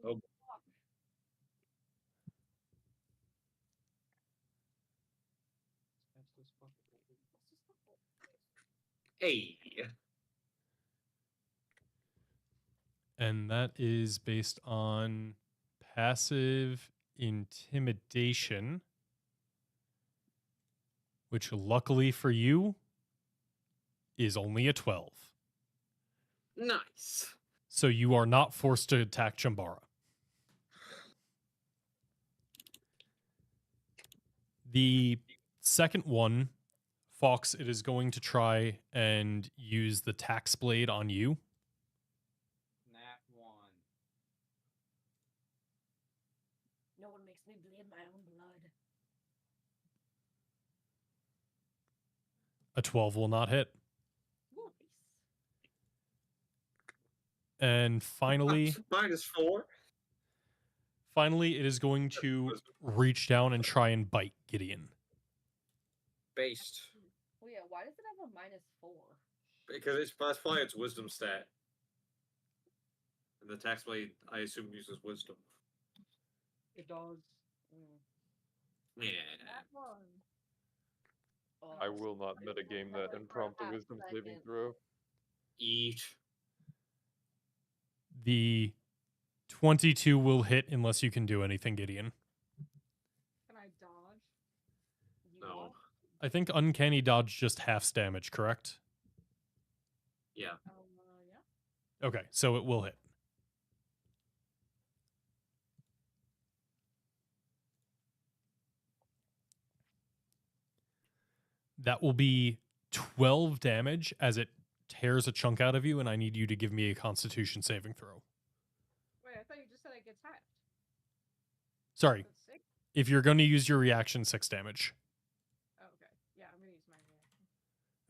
Oh. Hey. And that is based on passive intimidation, which luckily for you is only a 12. Nice. So you are not forced to attack Chambara. The second one, Fox, it is going to try and use the tax blade on you. Nat 1. No one makes me bleed my own blood. A 12 will not hit. Nice. And finally, -4. finally, it is going to reach down and try and bite Gideon. Based. Oh yeah, why does it have a -4? Because that's probably its wisdom stat. And the tax blade, I assume, uses wisdom. It does. Yeah. That one. Oh, I will not metagame that and prompt a wisdom saving throw. Eat. The 22 will hit unless you can do anything, Gideon. Can I dodge? No. I think uncanny dodge just halves damage, correct? Yeah. Yeah. Okay, so it will hit. That will be 12 damage as it tears a chunk out of you, and I need you to give me a Constitution saving throw. Wait, I thought you just said it gets halved. Sorry, That's 6? if you're going to use your reaction, 6 damage. Oh, okay. Yeah, I'm gonna use my reaction.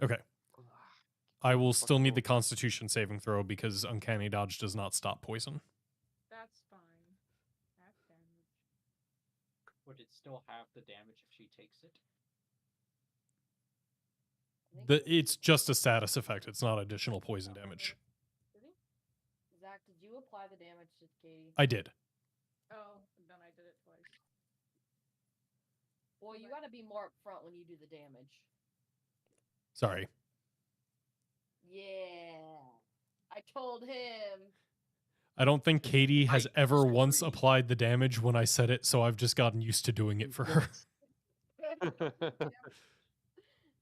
Okay. I will still need the Constitution saving throw because uncanny dodge does not stop poison. That's fine. Half damage. Would it still have the damage if she takes it? It's just a status effect. It's not additional poison damage. Zach, did you apply the damage to Katie? I did. Oh, then I did it twice. Well, you gotta be more upfront when you do the damage. Sorry. Yeah. I told him. I don't think Katie has ever once applied the damage when I said it, so I've just gotten used to doing it for her.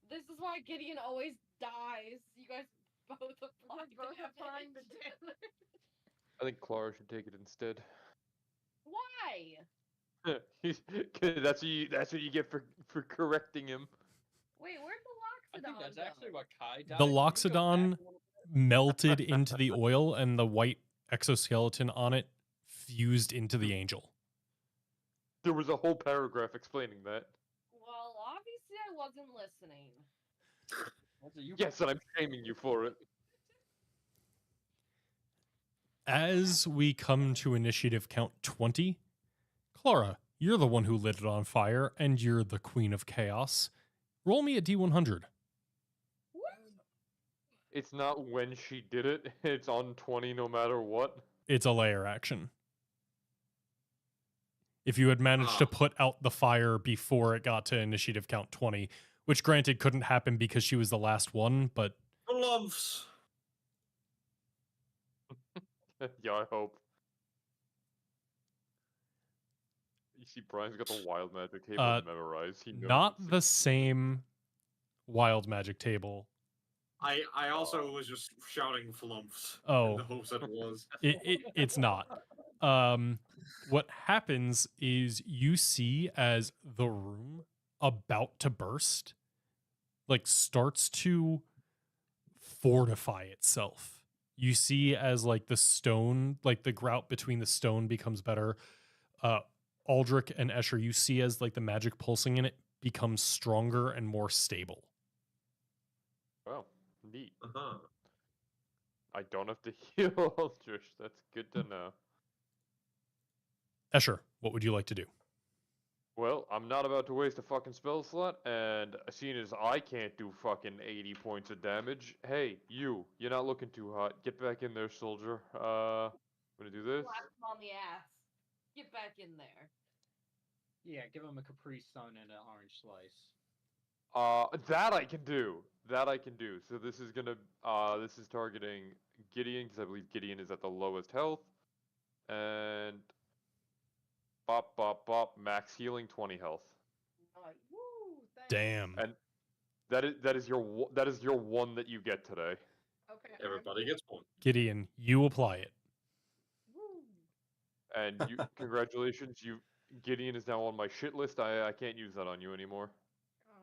This is why Gideon always dies. You guys both apply Both damage. applying the damage. I think Clara should take it instead. Why? that's what you get for correcting him. Wait, where'd I the think Loxodon that's go? actually what Kai died. The Can you go back Loxodon a little bit? melted into the oil, and the white exoskeleton on it fused into the angel. There was a whole paragraph explaining that. Well, obviously I wasn't listening. Also, you Yes, and I'm shaming you for it. As we come to initiative count 20, Clara, you're the one who lit it on fire, and you're the queen of chaos. Roll me a D100. It's not when she did it. It's on 20 no matter what. It's a layer action. If you had managed to put out the fire before it got to initiative count 20, which granted couldn't happen because she was the last one, but Lumps. Yeah, I hope. You see, Brian's got the wild magic table memorized. He knows not it's the same wild magic table. I also was just shouting flumps. Oh. In the hopes that it was. It's not. What happens is you see as the room about to burst, like, starts to fortify itself. You see as, like, the stone, like the grout between the stone becomes better. Aldrich and Escher, you see as, like, the magic pulsing in it becomes stronger and more stable. Oh, neat. Uh-huh. I don't have to heal Aldrich. That's good to know. Escher, what would you like to do? Well, I'm not about to waste a fucking spell slot, and seeing as I can't do fucking 80 points of damage, hey, you're not looking too hot. Get back in there, soldier. I'm gonna do this. Slap him on the ass. Get back in there. Yeah, give him a Capri Sun and an orange slice. That I can do. That I can do. So this is gonna, this is targeting Gideon because I believe Gideon is at the lowest health, and bop bop bop, max healing 20 health, Like, woo, thanks. Damn. and that is your one that you get today. Okay. Everybody gets one. Gideon, you apply it. Woo. And you, congratulations, Gideon is now on my shit list. I can't use that on you anymore. Aw.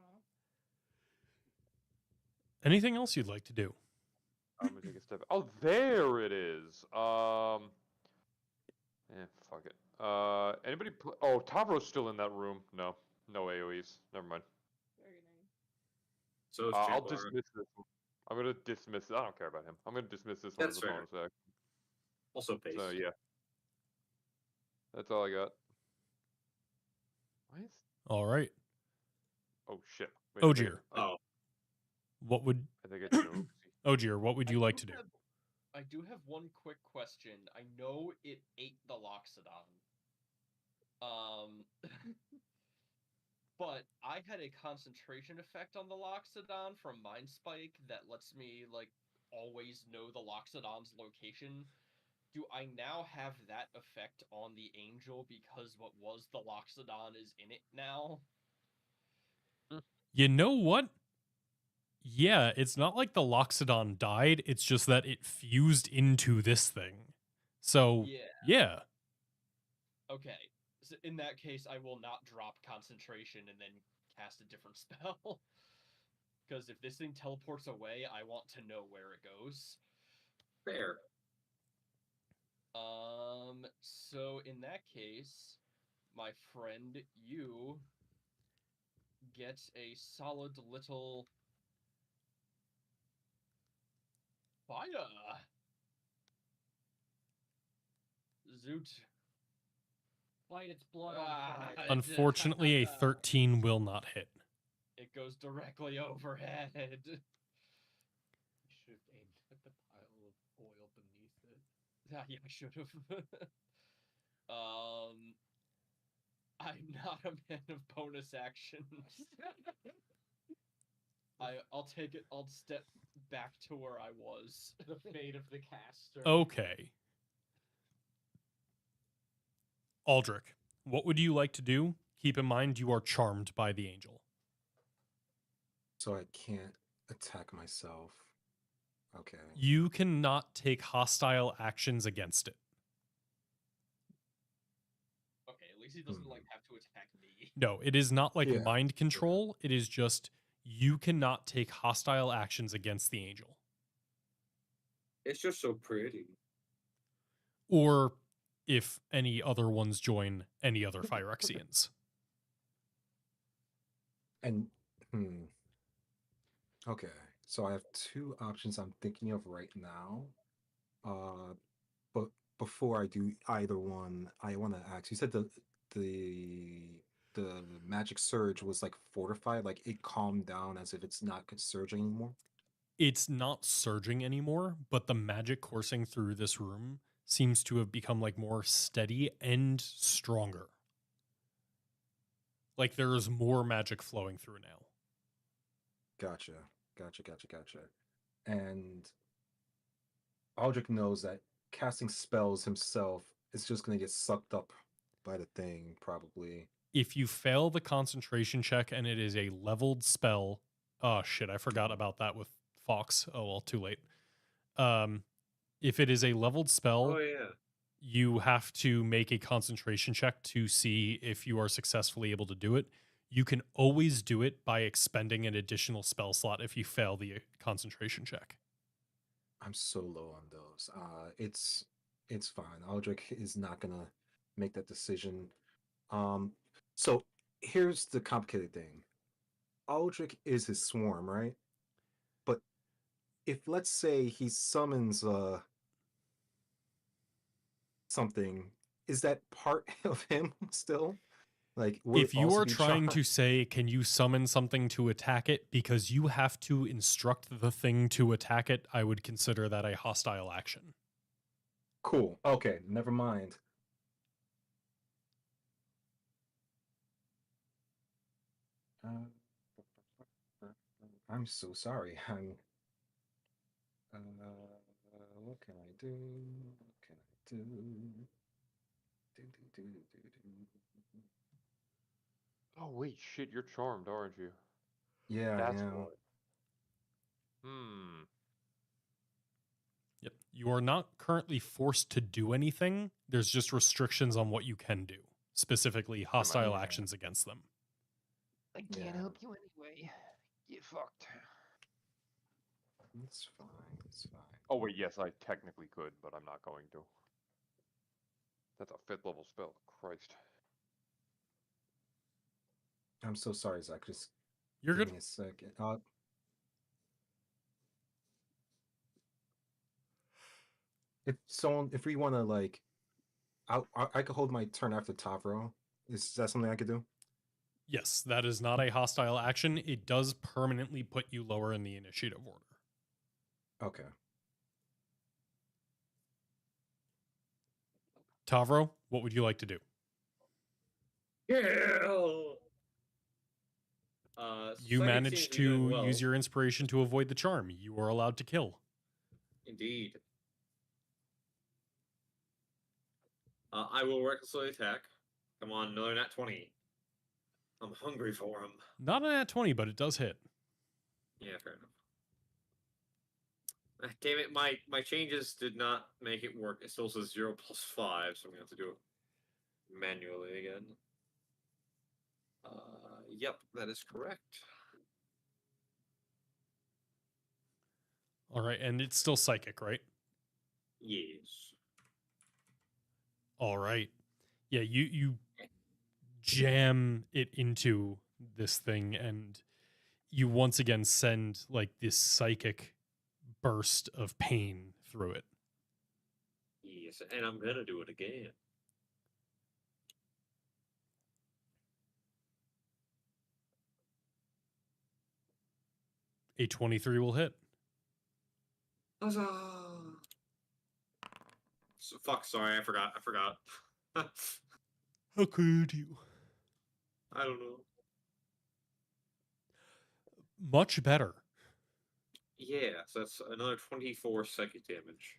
Anything else you'd like to do? I'm gonna take a step. Oh, there it is. Fuck it. Anybody? Oh, Tavro's still in that room. No, no AOE's. Never mind. Very nice. So is I'll Jabbar. dismiss this one. I'm gonna dismiss. I don't care about him. I'm gonna dismiss this one That's as a fair. bonus action. Also pace. So yeah, that's all I got. Why is? All right. Oh shit. Wait, I think Ogier, Oh, what would I think I did an oopsie. Ogier, what would you like to do? I do have one quick question. I know it ate the Loxodon. But I had a concentration effect on the Loxodon from Mind Spike that lets me, like, always know the Loxodon's location. Do I now have that effect on the Angel because what was the Loxodon is in it now? You know what? Yeah, it's not like the Loxodon died. It's just that it fused into this thing. So, yeah. Okay. So in that case, I will not drop concentration and then cast a different spell. Because if this thing teleports away, I want to know where it goes. fair. So in that case, my friend, you get a solid little fire. Zoot. Light its blood on fire. Unfortunately, a 13 will not hit. It goes directly overhead. You should have aimed at the pile of oil beneath it. Yeah, I should have. I'm not a man of bonus actions. I'll take it. I'll step back to where I was. The fate of the caster. Okay. Aldrich, what would you like to do? Keep in mind you are charmed by the angel. So I can't attack myself. Okay. You cannot take hostile actions against it. Okay, at least he doesn't like have to attack me. No, it is not like Yeah, mind control. It is just you cannot take hostile actions against the angel. It's just so pretty. Or if any other ones join any other Phyrexians. And okay, so I have two options I'm thinking of right now. But before I do either one, I want to ask. You said the magic surge was like fortified, like it calmed down as if it's not surging anymore. It's not surging anymore, but the magic coursing through this room seems to have become like more steady and stronger. Like there is more magic flowing through now. Gotcha. And Aldrich knows that casting spells himself is just going to get sucked up by the thing, probably. If you fail the concentration check and it is a leveled spell, oh shit, I forgot about that with Fox. Oh well, too late. If it is a leveled spell, Oh yeah. you have to make a concentration check to see if you are successfully able to do it. You can always do it by expending an additional spell slot if you fail the concentration check. I'm so low on those. It's fine. Aldrich is not gonna make that decision. So here's the complicated thing. Aldrich is his swarm, right? But if let's say he summons something, is that part of him still? Like, will If it you also are be trying charmed? to say, can you summon something to attack it? Because you have to instruct the thing to attack it, I would consider that a hostile action. Cool. Okay, never mind. I'm so sorry. What can I do? What can I do? Do. Oh wait, shit, you're charmed, aren't you? Yeah, I That's am. why. Hmm. Yep. You are not currently forced to do anything. There's just restrictions on what you can do, specifically hostile Yeah. actions against them. I can't Yeah. help you anyway. Get fucked. It's fine. It's fine. Oh wait, yes, I technically could, but I'm not going to. That's a 5th level spell. Christ. I'm so sorry, Zach. Just You're give good. me a second. If we want to like, I could hold my turn after Tavro. Is that something I could do? Yes, that is not a hostile action. It does permanently put you lower in the initiative order. Okay. Tavro, what would you like to do? Kill. You Psychic managed seems be doing to well. use your inspiration to avoid the charm. You are allowed to kill. Indeed. I will recklessly attack. Come on, another nat 20. I'm hungry for him. Not an at 20, but it does hit. Yeah, fair enough. Ah, damn it, my changes did not make it work. It still says 0 plus 5, so I'm gonna have to do it manually again. Yep, that is correct. All right, and it's still psychic, right? Yes. All right. Yeah, you jam it into this thing and you once again send like this psychic burst of pain through it. Yes, and I'm gonna do it again. A 23 will hit. Huzzah! So, fuck, sorry, I forgot. How could you? I don't know. Much better. Yeah, so that's another 24 psychic damage.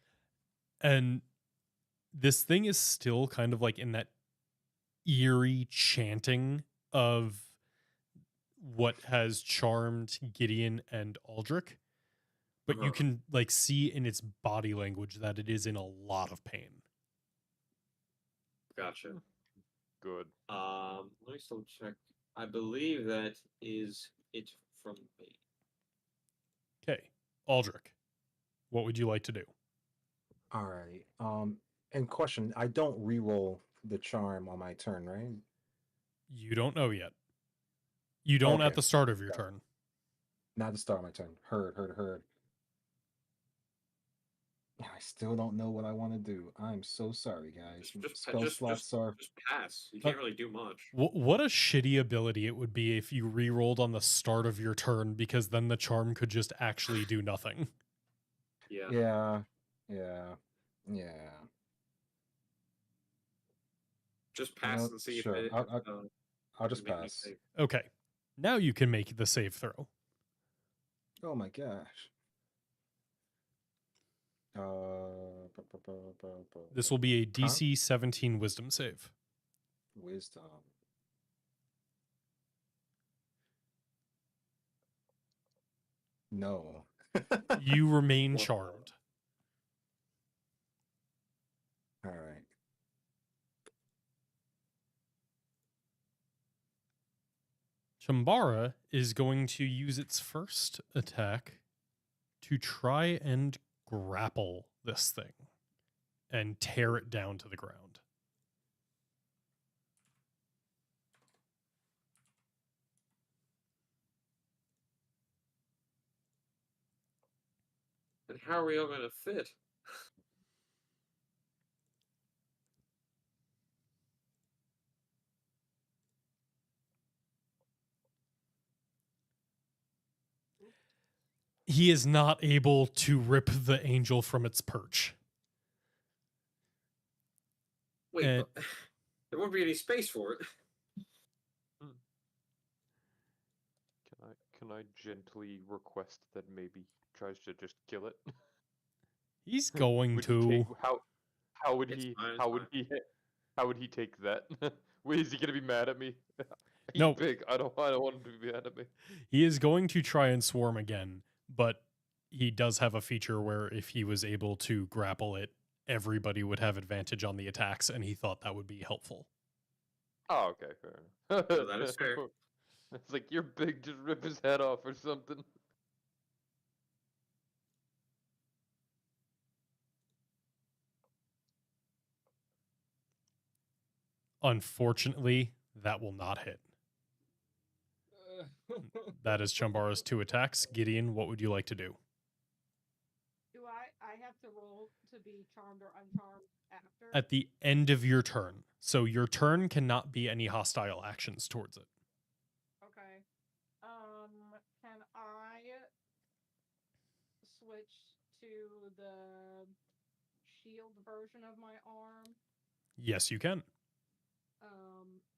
And this thing is still kind of like in that eerie chanting of what has charmed Gideon and Aldrich. But you can like see in its body language that it is in a lot of pain. Gotcha. Good. Let me still check. I believe that is it from me. Okay. Aldrich, what would you like to do? All right. And question: I don't re-roll the charm on my turn, right? You don't know yet. You don't at Okay. the start of your Got it. turn. Not the start of my turn. Heard. I still don't know what I want to do. I'm so sorry, guys. Spell slots are. Just pass. You can't really do much. What a shitty ability it would be if you re-rolled on the start of your turn, because then the charm could just actually do nothing. Yeah. Yeah. Just pass and see sure. if it. I'll just make me pass. save. Okay. Now you can make the save throw. Oh my gosh. This will be a DC 17 wisdom save. Wisdom. No. You remain charmed. All right. Chambara is going to use its first attack to try and grapple this thing and tear it down to the ground. And how are we all gonna fit? He is not able to rip the angel from its perch. Wait, And- but there won't be any space for it. Can I gently request that maybe he tries to just kill it? He's going Would he take, to. how would It's he fine, it's how would fine. he how would he take that? Wait, is he gonna be mad at me? He's No. big. I don't want him to be mad at me. He is going to try and swarm again, but he does have a feature where if he was able to grapple it, everybody would have advantage on the attacks, and he thought that would be helpful. Oh, okay, fair enough. Yeah, that is fair. It's like you're big, just rip his head off or something. Unfortunately, that will not hit. That is Chumbara's 2 attacks. Gideon, what would you like to do? Do I have to roll to be charmed or uncharmed after? At the end of your turn. So your turn cannot be any hostile actions towards it. Okay. Can I switch to the shield version of my arm? Yes, you can.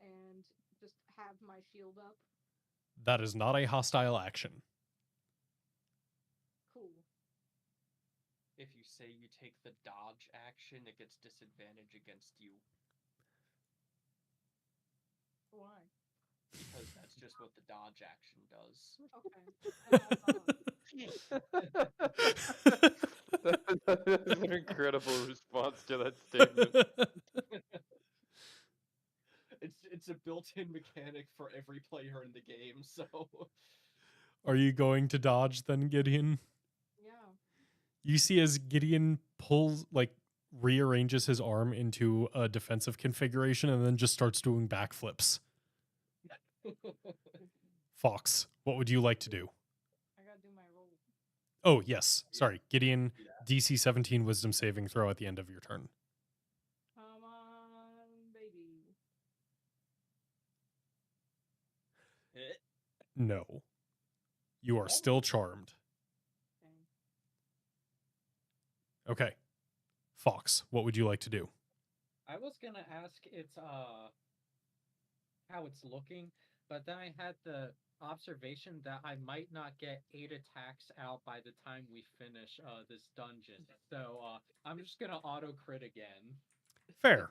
And just have my shield up? That is not a hostile action. Cool. If you say you take the dodge action, it gets disadvantage against you. Why? Because that's just what the dodge action does. That's an incredible response to that statement. It's a built-in mechanic for every player in the game, so Are you going to dodge then, Gideon? Yeah. You see as Gideon pulls, rearranges his arm into a defensive configuration and then just starts doing backflips. Fox, what would you like to do? I gotta do my roll. Oh, yes. Sorry. Gideon, DC 17 wisdom saving throw at the end of your turn. Come on, baby. No. You are still charmed. Okay. Okay. Fox, what would you like to do? I was gonna ask it's how it's looking, but then I had the observation that I might not get 8 attacks out by the time we finish this dungeon. So I'm just gonna auto crit again. Fair.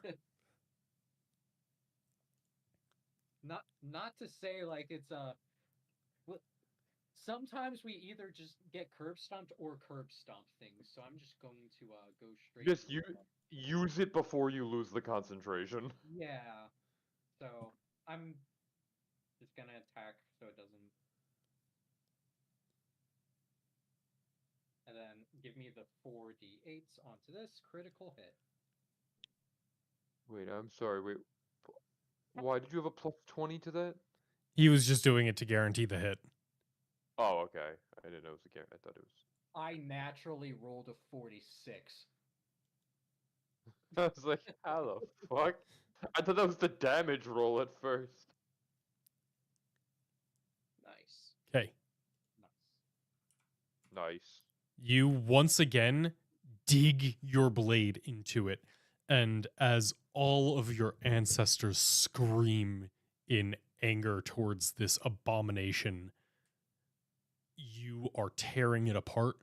Not to say like it's sometimes we either just get curb stomped or curb stomp things, so I'm just going to go straight. Just to it. use it before you lose the concentration. Yeah. So I'm just gonna attack so it doesn't. And then give me the 4d8s onto this critical hit. Wait, I'm sorry. Wait, why did you have a plus 20 to that? He was just doing it to guarantee the hit. Oh, okay. I didn't know it was a guarantee. I thought it was. I naturally rolled a 46. I was like, how the fuck? I thought that was the damage roll at first. Nice. Okay. Nice. Nice. You once again dig your blade into it, and as all of your ancestors scream in anger towards this abomination, you are tearing it apart.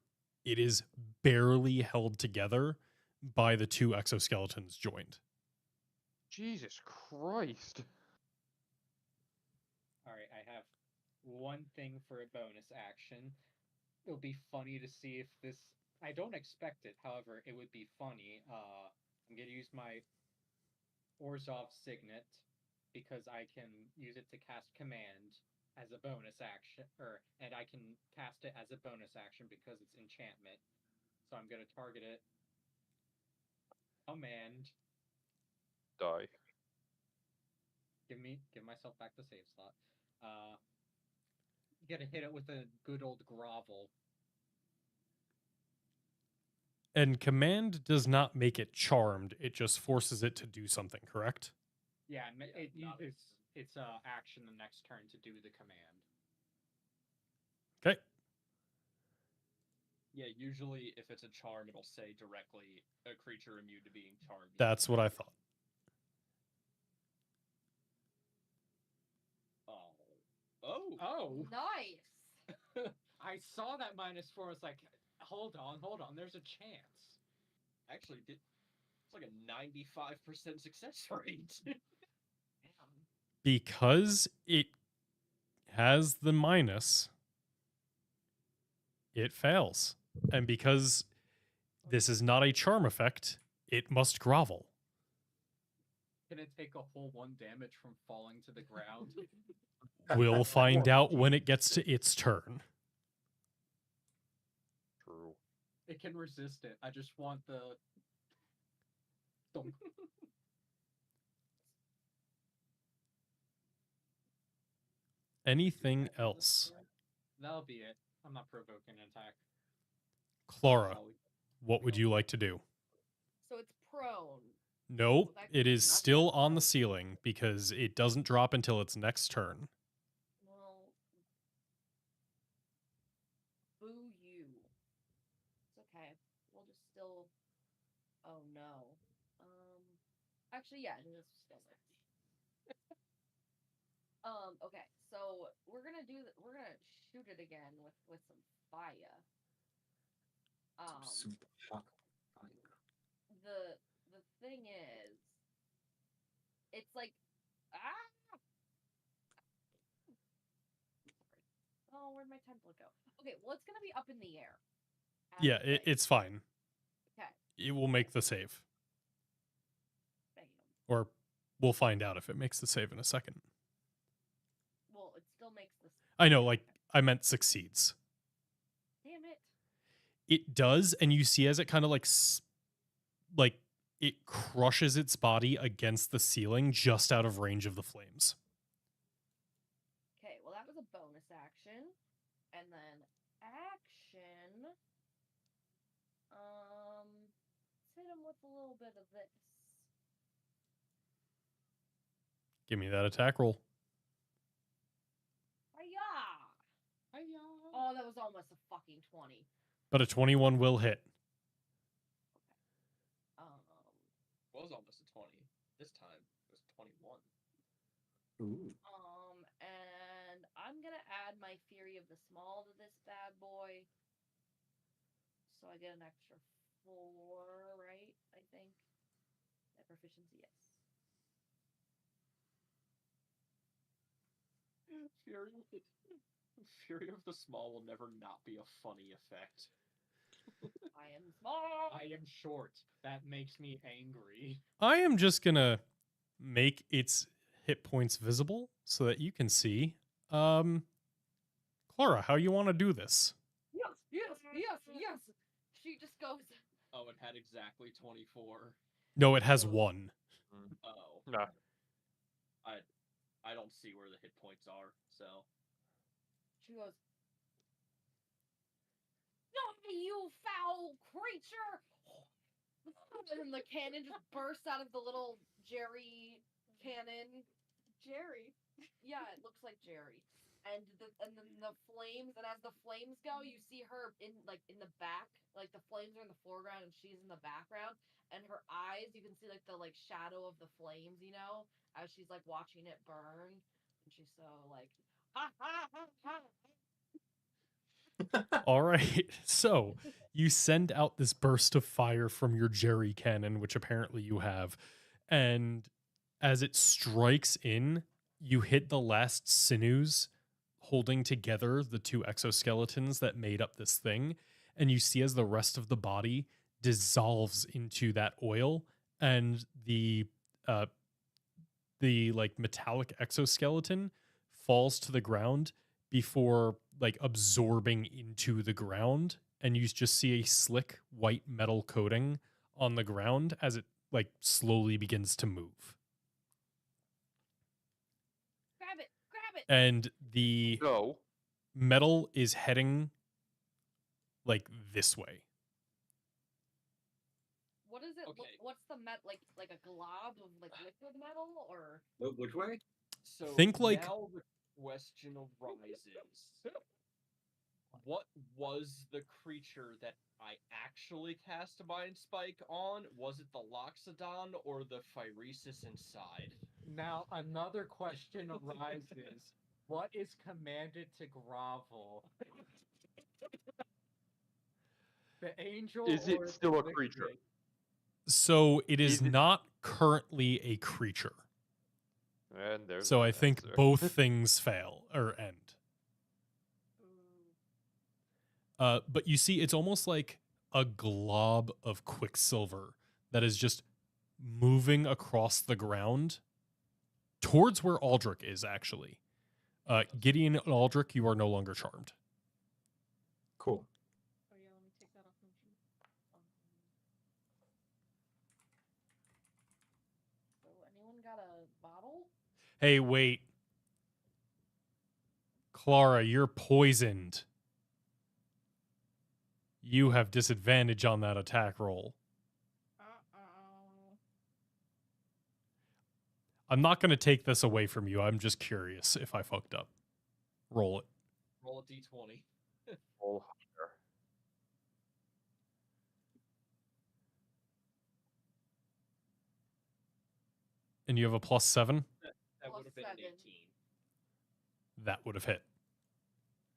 It is barely held together by the 2 exoskeletons joined. Jesus Christ. Alright, I have one thing for a bonus action. It'll be funny to see if this. I don't expect it, however, it would be funny. I'm gonna use my Orzhov Signet because I can use it to cast command as a bonus action, and I can cast it as a bonus action because it's enchantment. So I'm gonna target it. Command. Die. Give myself back the save slot. Gonna hit it with a good old grovel. And command does not make it charmed, it just forces it to do something, correct? Yeah, it's action the next turn to do the command. Okay. yeah, usually if it's a charm, it'll say directly a creature immune to being charmed. That's what I thought. Oh, Nice. I saw that -4. I was like, hold on, there's a chance. Actually, it's like a 95% success rate. Damn. Because it has the minus, it fails. And because this is not a charm effect, it must grovel. Can it take a whole 1 damage from falling to the ground? We'll find out when it gets to its turn. True. It can resist it. I just want the. Dunk. Anything else? That'll be it. I'm not provoking an attack. Clara, Oh, what would you like to do? So it's prone. Nope, that it is not still that on the prone. ceiling because it doesn't drop until its next turn. Well, boo you. It's okay. We'll just still. Oh no. Actually, yeah, this still works. Okay. So we're gonna we're gonna shoot it again with some fire. Super hot. The thing is, it's like oh, where'd my template go? Okay, well, it's gonna be up in the air. as Yeah, a thing. it's fine. Okay. It will make the save. Bam. Or we'll find out if it makes the save in a second. Well, it still makes this. I know, like, I meant succeeds. Damn it. It does, and you see as it kind of like it crushes its body against the ceiling just out of range of the flames. Okay, well, that was a bonus action. And then action. Let's hit him with a little bit of this. Give me that attack roll. Hiya! Oh, that was almost a fucking 20. But a 21 will hit. Was almost a 20. This time it was 21. Ooh. And I'm gonna add my Fury of the Small to this bad boy. So I get an extra 4, right? I think. At proficiency, yes. Fury of the Small will never not be a funny effect. I am small. I am short. That makes me angry. I am just gonna make its hit points visible so that you can see. Clara, how you want to do this? Yes. She just goes. Oh, it had exactly 24. No, it has 1. Oh. Nah. I don't see where the hit points are, so. She goes. Die, you foul creature! And then the cannon just bursts out of the little Jerry cannon. Jerry. Yeah, it looks like Jerry. And then the flames, and as the flames go, you see her in the back, like the flames are in the foreground and she's in the background, and her eyes, you can see like the shadow of the flames, as she's like watching it burn, and she's so like ha ha ha ha. All right. So you send out this burst of fire from your Jerry cannon, which apparently you have. And as it strikes in, you hit the last sinews holding together the 2 exoskeletons that made up this thing. And you see as the rest of the body dissolves into that oil, and the metallic exoskeleton falls to the ground before absorbing into the ground, and you just see a slick white metal coating on the ground as it slowly begins to move. Grab it. And the No. metal is heading this way. What does it look? Okay. What's the like a glob of liquid metal or? Which way? So Think like- now the question arises. What was the creature that I actually cast a Mind Spike on? Was it the Loxodon or the Phyresis inside? Now, another question arises. What is commanded to grovel? The angel Is it or the still a creature? liquid? So it is Is it- not currently a creature. And there's So an I think answer. both things fail or end. But you see, it's almost like a glob of quicksilver that is just moving across the ground towards where Aldrich is, actually. Gideon and Aldrich, you are no longer charmed. Cool. Oh yeah, let me take that off my sheet. So anyone got a bottle? Hey, wait. Clara, you're poisoned. You have disadvantage on that attack roll. Uh-oh. I'm not going to take this away from you. I'm just curious if I fucked up. Roll it. Roll a d20. Oh, higher. And you have a +7? That Plus would have been an 7. 18. That would have hit.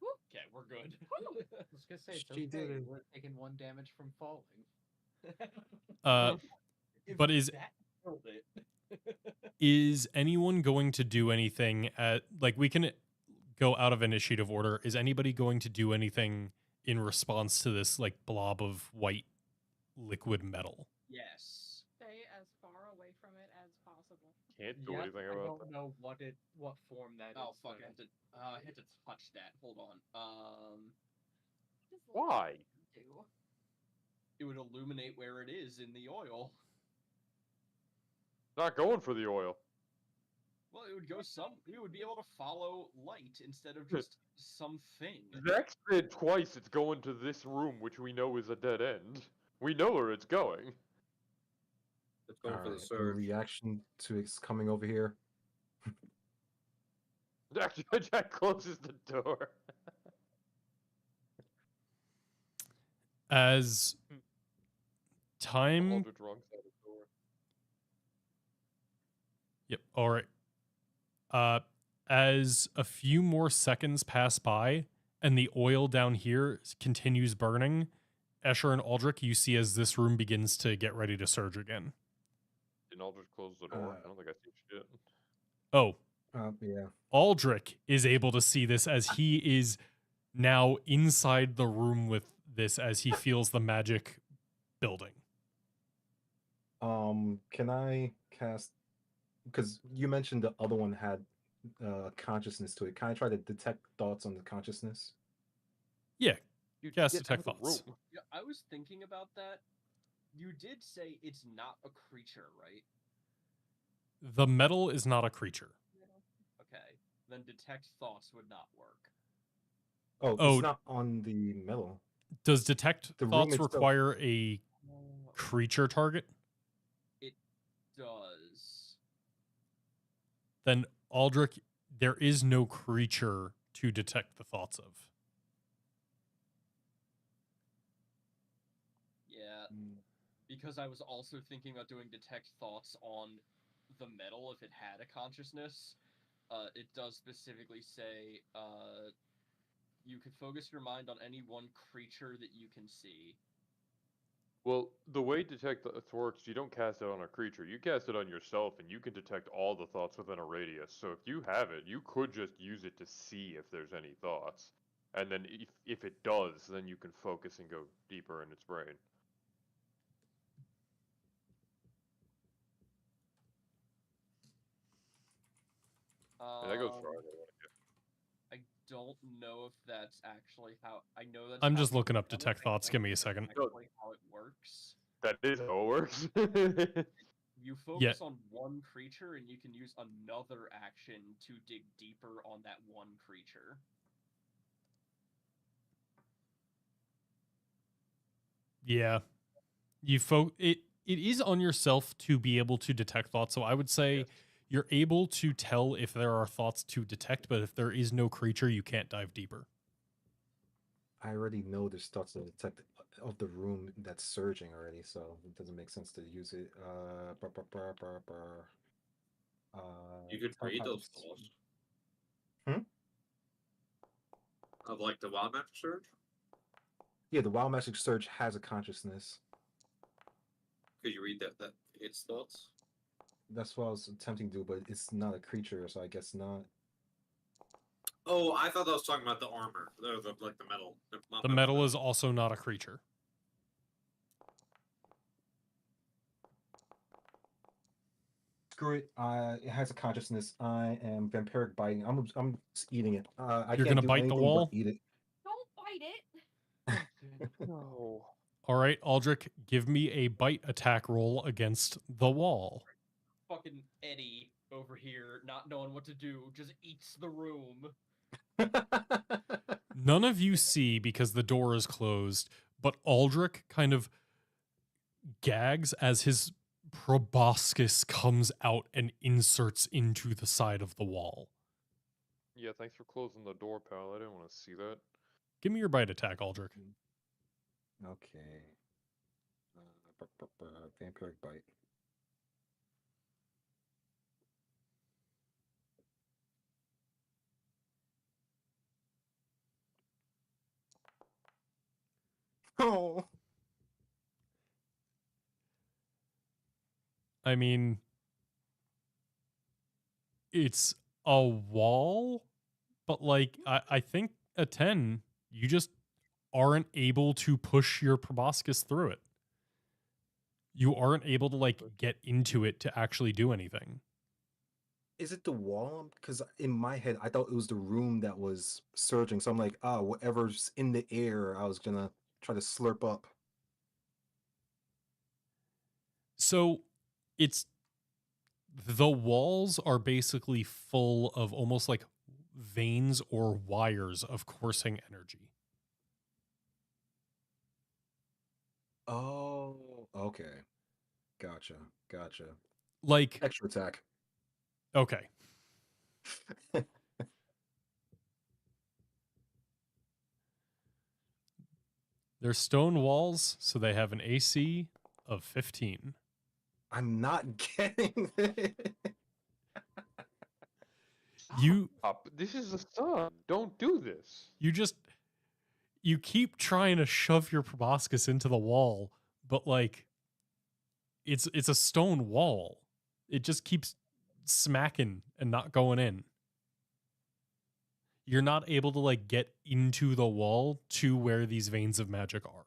Okay, we're good. I was gonna say, it's She okay. did it. We're taking 1 damage from falling. If But is that killed it. is anyone going to do anything at, like, we can go out of initiative order. Is anybody going to do anything in response to this, like, blob of white liquid metal? Yes. Stay as far away from it as possible. Can't do Yep, anything I about don't that. know what form that is. Oh fuck! though. I had to touch that. Hold on. Just Why? do. It would illuminate where it is in the oil. Not going for the oil. Well, it would go some. We would be able to follow light instead of just something. Vex said twice it's going to this room, which we know is a dead end. We know where it's going. It's going for the Alright, surge. reaction to its coming over here. Jack closes the door. As time. Aldrich wrong side of the door. Yep. All right. As a few more seconds pass by and the oil down here continues burning, Escher and Aldrich, you see as this room begins to get ready to surge again. Didn't Aldrich close the door? I don't think I see shit. Oh, Yeah. Aldrich is able to see this as he is now inside the room with this as he feels the magic building. Can I cast? Because you mentioned the other one had consciousness to it. Can I try to detect thoughts on the consciousness? Yeah, You cast get detect out of the thoughts. room. Yeah, I was thinking about that. You did say it's not a creature, right? The metal is not a creature. Okay. Then detect thoughts would not work. Oh, Oh. it's not on the metal. Does detect The room thoughts itself- require a creature target? It does. Then Aldrich, there is no creature to detect the thoughts of. Yeah, Mm, because I was also thinking about doing detect thoughts on the metal if it had a consciousness. It does specifically say you can focus your mind on any one creature that you can see. Well, the way detect thoughts works, you don't cast it on a creature. You cast it on yourself, and you can detect all the thoughts within a radius. So if you have it, you could just use it to see if there's any thoughts. And then if it does, then you can focus and go deeper in its brain. And that goes for either one. I don't know if that's actually how. I know that's. I'm how just you looking up run it, detect I thoughts. don't Give me a know second. Actually, how it works. That is how it works. You focus on one creature, and you can use another action to dig deeper on that one creature. Yeah. It is on yourself to be able to detect thoughts. So I would say Yes. you're able to tell if there are thoughts to detect, but if there is no creature, you can't dive deeper. I already know there's thoughts to detect of the room that's surging already, so it doesn't make sense to use it. You could tell read how those it's- thoughts. Hmm? Of like the wild magic surge? Yeah, the wild magic surge has a consciousness. Could you read that its thoughts? That's what I was attempting to do, but it's not a creature, so I guess not. Oh, I thought I was talking about the armor. Like the metal. The metal is also not a creature. Screw it. It has a consciousness. I am vampiric biting. I'm just eating it. I You're can't gonna do bite the anything wall? but eat it. Don't bite it. No. All right, Aldrich, give me a bite attack roll against the wall. Fucking Eddie over here, not knowing what to do, just eats the room. None of you see because the door is closed, but Aldrich kind of gags as his proboscis comes out and inserts into the side of the wall. Yeah, thanks for closing the door, pal. I didn't want to see that. Give me your bite attack, Aldrich. Okay. Vampiric bite. Oh. I mean, it's a wall, but like, I think a 10, you just aren't able to push your proboscis through it. You aren't able to like get into it to actually do anything. Is it the wall? Because in my head, I thought it was the room that was surging. So I'm like, whatever's in the air, I was gonna try to slurp up. So it's the walls are basically full of almost like veins or wires of coursing energy. Oh, okay. Gotcha. Like, Extra attack. okay. They're stone walls, so they have an AC of 15. I'm not getting it. You Stop. This is the sun. Don't do this. you keep trying to shove your proboscis into the wall, but like it's a stone wall. It just keeps smacking and not going in. You're not able to like get into the wall to where these veins of magic are.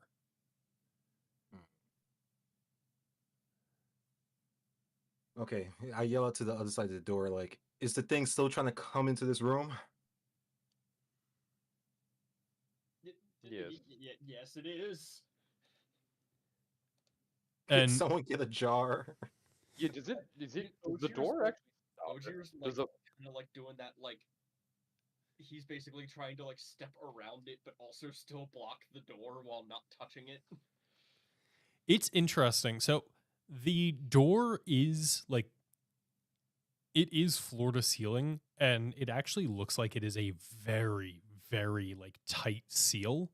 Okay, I yell out to the other side of the door, like, is the thing still trying to come into this room? Yes. Yes, it is. Can And someone get a jar? Yeah, is it the Ojir's door like- actually stop it? Ojir's like Does the kind of like doing that, like he's basically trying to like step around it, but also still block the door while not touching it. it's interesting. So the door is like it is floor to ceiling, and it actually looks like it is a very, very like tight seal.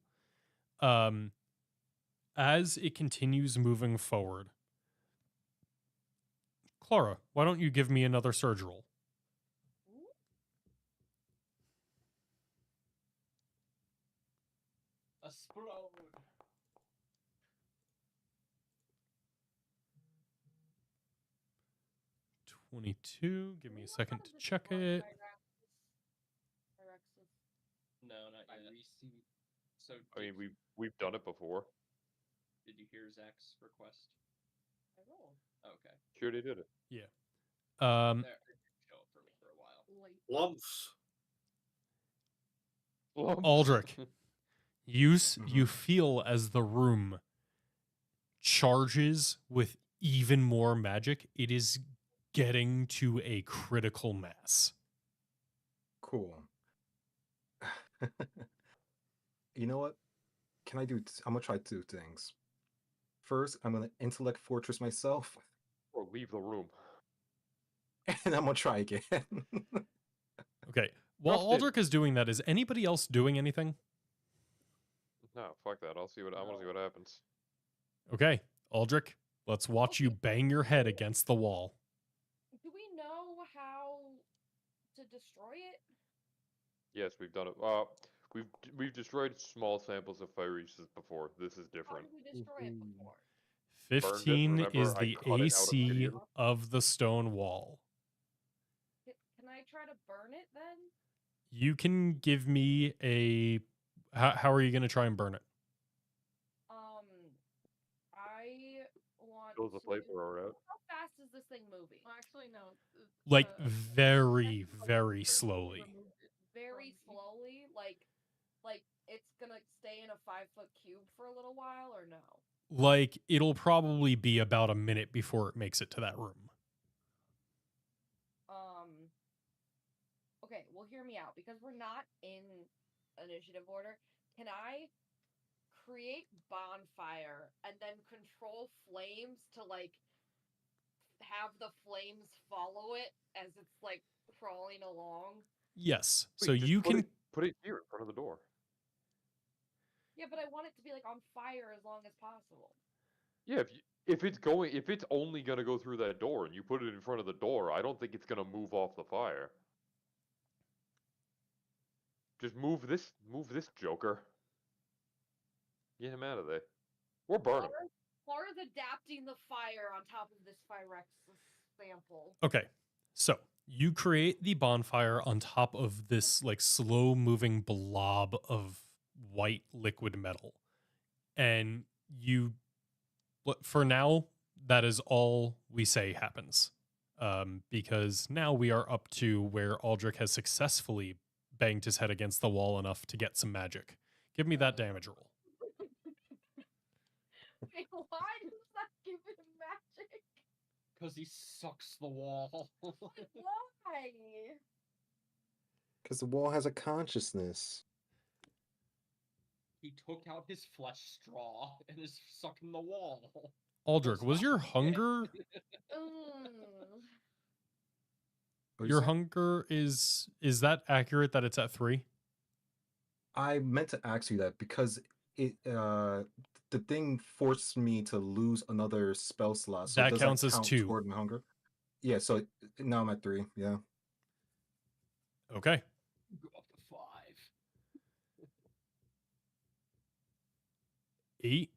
As it continues moving forward, Clara, why don't you give me another surge roll? Explode. 22. Give me a What second happens to if you check block it. Phyrexis? No, not I yet. received. So I mean, we've done it before. did you hear Zach's request? I rolled. Okay. Sure, they did it. Yeah. There, it didn't show up for me for a while. Late. Lumps. Aldrich, you Mhm. you feel as the room charges with even more magic. It is getting to a critical mass. Cool. You know what? Can I do? I'm gonna try two things. First, I'm gonna intellect fortress myself, Or leave the room. and I'm gonna try again. Okay. While Trusted. Aldrich is doing that, is anybody else doing anything? No, fuck that. I'll see what I want to see what happens. Okay. Aldrich, let's watch you Okay. bang your head against the wall. Do we know how to destroy it? Yes, we've done it. We've destroyed small samples of fire resistance before. This is How different. did we destroy it before? Burned it, 15 remember? is I the cut it out of AC obsidian. of the stone wall. Can I try to burn it then? You can give me a. How are you going to try and burn it? I want Kills the to. flamethrower out. How fast is this thing moving? Well, actually, no. Like uh, very, technically, very Chris slowly. removed it Very from me. slowly, like it's gonna stay in a 5-foot cube for a little while, or no? Like it'll probably be about a minute before it makes it to that room. Okay, well, hear me out because we're not in initiative order. Can I create bonfire and then control flames to like have the flames follow it as it's like crawling along? Yes. Wait, So just you put can. put it here in front of the door. Yeah, but I want it to be like on fire as long as possible. Yeah, if it's only gonna go through that door and you put it in front of the door, I don't think it's gonna move off the fire. Just move this joker. Get him out of there. Or burn him. Clara's adapting the fire on top of this Pyrex sample. Okay. So you create the bonfire on top of this like slow moving blob of white liquid metal. And you, for now, that is all we say happens. Because now we are up to where Aldrich has successfully banged his head against the wall enough to get some magic. Give me that damage roll. Wait, why does that give him magic? Because he sucks the wall. Why? Because the wall has a consciousness. He took out his flesh straw and is sucking the wall. Aldrich, was your hunger? What'd you Your say? hunger is that accurate that it's at 3? I meant to ask you that because it the thing forced me to lose another spell slot. So That does counts that as count 2. toward my hunger? Yeah, so now I'm at 3, yeah. Okay. Go up to 5. 8.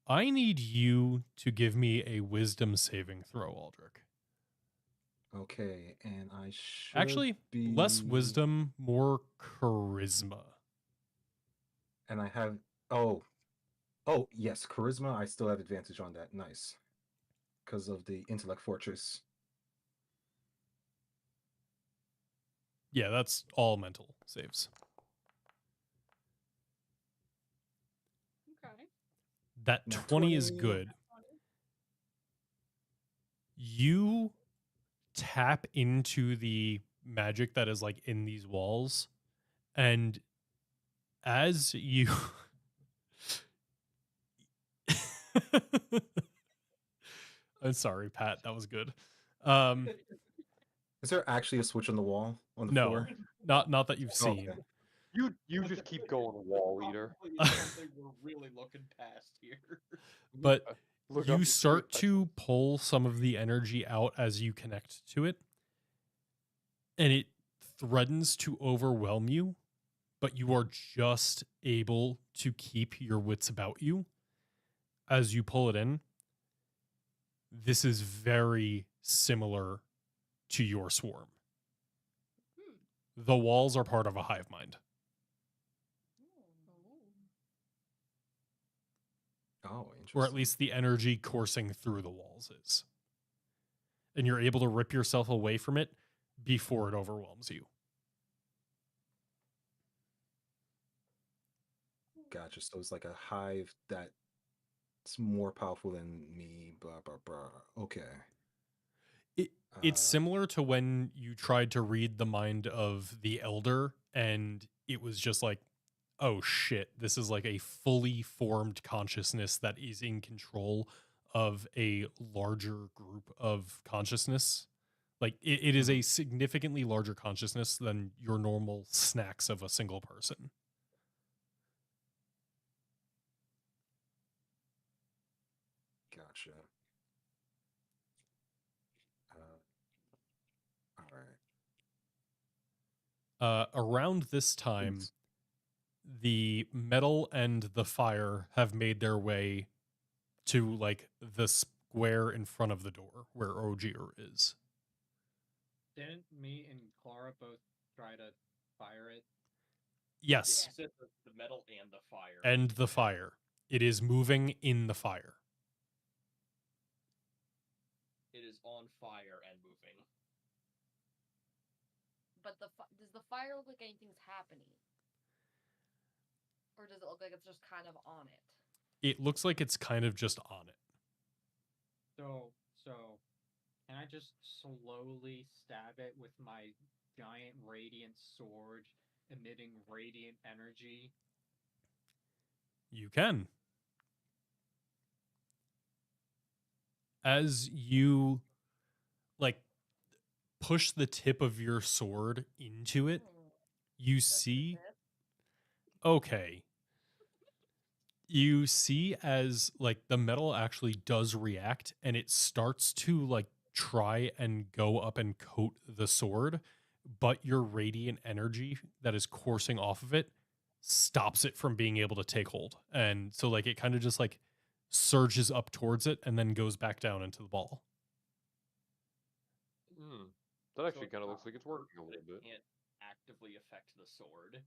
I need you to give me a wisdom saving throw, Aldrich. Okay, and I should Actually, be less wisdom, more charisma. And I have yes, charisma. I still have advantage on that. Nice, because of the intellect fortress. Yeah, that's all mental saves. Okay. That Nat 20 is 20. good. You tap into the magic that is like in these walls, and as you I'm sorry, Pat, that was good. Is there actually a switch on the wall on the No, floor? not that you've seen. Okay. You just keep going, wall eater. Probably is something we're really looking past here. But Look you up start to pull some of the energy out as you connect to it, and it threatens to overwhelm you, but you are just able to keep your wits about you as you pull it in. This is very similar to your swarm. The walls are part of a hive mind. Oh, interesting. Or at least the energy coursing through the walls is. And you're able to rip yourself away from it before it overwhelms you. Gotcha. So it's like a hive that's more powerful than me. Blah blah blah. Okay. It's similar to when you tried to read the mind of the elder and it was just like, oh shit, this is like a fully formed consciousness that is in control of a larger group of consciousness. Like it is a significantly larger consciousness than your normal snacks of a single person. Gotcha. All right. Around this time, Please. the metal and the fire have made their way to like the square in front of the door where Ogier is. Didn't me and Clara both try to fire it? Yes, You said the metal and the fire. and the fire. It is moving in the fire. It is on fire and moving. But does the fire look like anything's happening? Or does it look like it's just kind of on it? It looks like it's kind of just on it. So can I just slowly stab it with my giant radiant sword emitting radiant energy? You can. As you like push the tip of your sword into it, you Just a see bit. okay. You see as like the metal actually does react and it starts to like try and go up and coat the sword, but your radiant energy that is coursing off of it stops it from being able to take hold. And so like it kind of just like surges up towards it and then goes back down into the ball. That actually So kind of looks like it's working a but little it bit. can't actively affect the sword.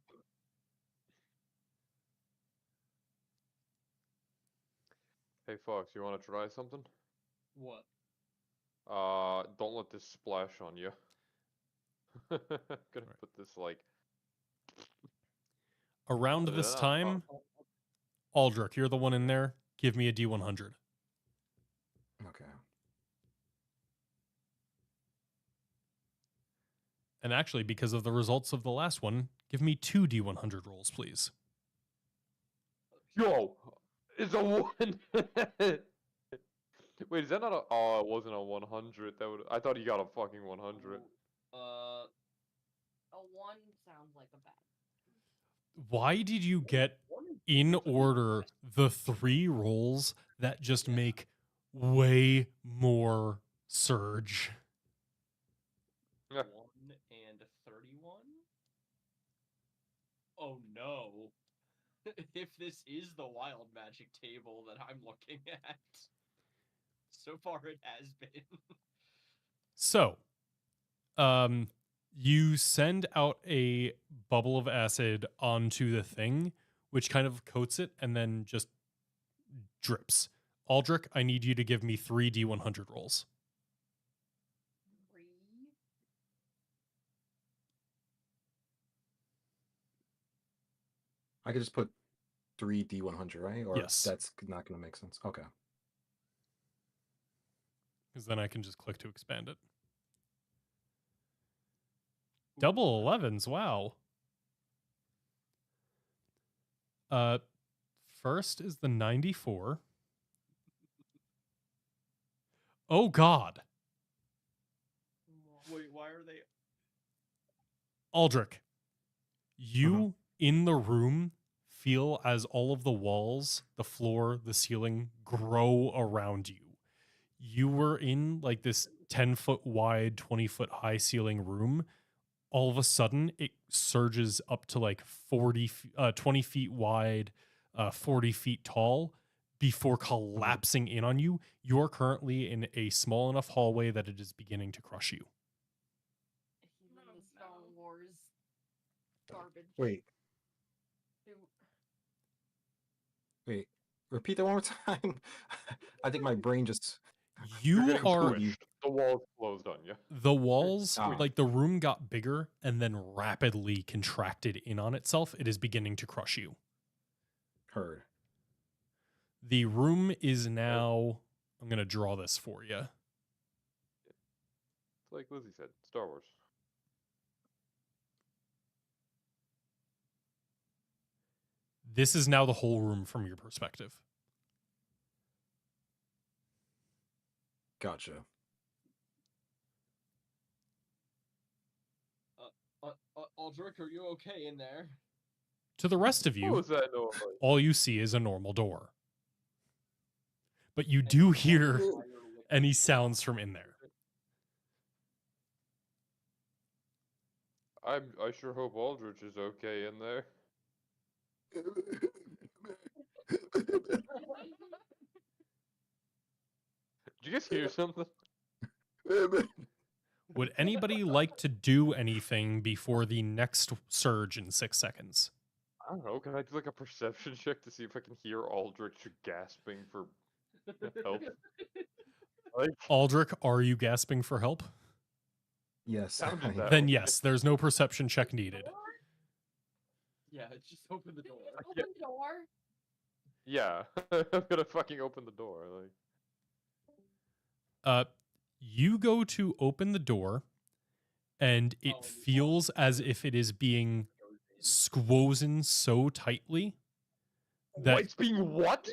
Hey Fox, you want to try something? What? Don't let this splash on you. Gonna put this like. Around Did this that time, Aldrich, you're the one in there. Give me a D100. Okay. And actually, because of the results of the last one, give me 2 D100 rolls, please. Yo, it's a 1. Wait, is that not a? Oh, it wasn't a 100. That would. I thought he got a fucking 100. A 1 sounds like a bad. Why did you get in order the 3 rolls that just make way more surge? 1 and 31? Oh no. If this is the wild magic table that I'm looking at. So far it has been. So, you send out a bubble of acid onto the thing, which kind of coats it and then just drips. Aldrich, I need you to give me 3 D100 rolls. 3. I could just put 3 D100, right? Or Yes. that's not going to make sense. Okay. Because then I can just click to expand it. Double 11s, wow. First is the 94. Oh God. Wait, why are they? Aldrich, you in the room feel as all of the walls, the floor, the ceiling grow around you. You were in like this 10-foot wide, 20-foot high ceiling room. All of a sudden, it surges up to like 20 feet wide, 40 feet tall before collapsing in on you. You're currently in a small enough hallway that it is beginning to crush you. He's in the Star Wars garbage. Wait. Dude. Wait. Repeat that one more time. I think my brain just. You You're getting are pushed. The wall's closed on you. the walls, Ah. like the room got bigger and then rapidly contracted in on itself. It is beginning to crush you. Heard. The room is now, I'm going to draw this for you. It's like Lizzie said, Star Wars. This is now the whole room from your perspective. Gotcha. Aldrich, are you okay in there? To the rest of What you, was that noise? all you see is a normal door. But you And do you hear fire with any the sounds from in there. I sure hope Aldrich is okay in there. Did you guys hear something? Would anybody like to do anything before the next surge in 6 seconds? I don't know. Can I do like a perception check to see if I can hear Aldrich gasping for help? Like, Aldrich, are you gasping for help? Yes. Sounded I- that Then way. yes, there's no perception check needed. Yeah, just open the door. Open the door. Yeah, I'm gonna fucking open the door. Like, You go to open the door, and it Oh, and you feels as if it is being squozen so tightly that, it's being what?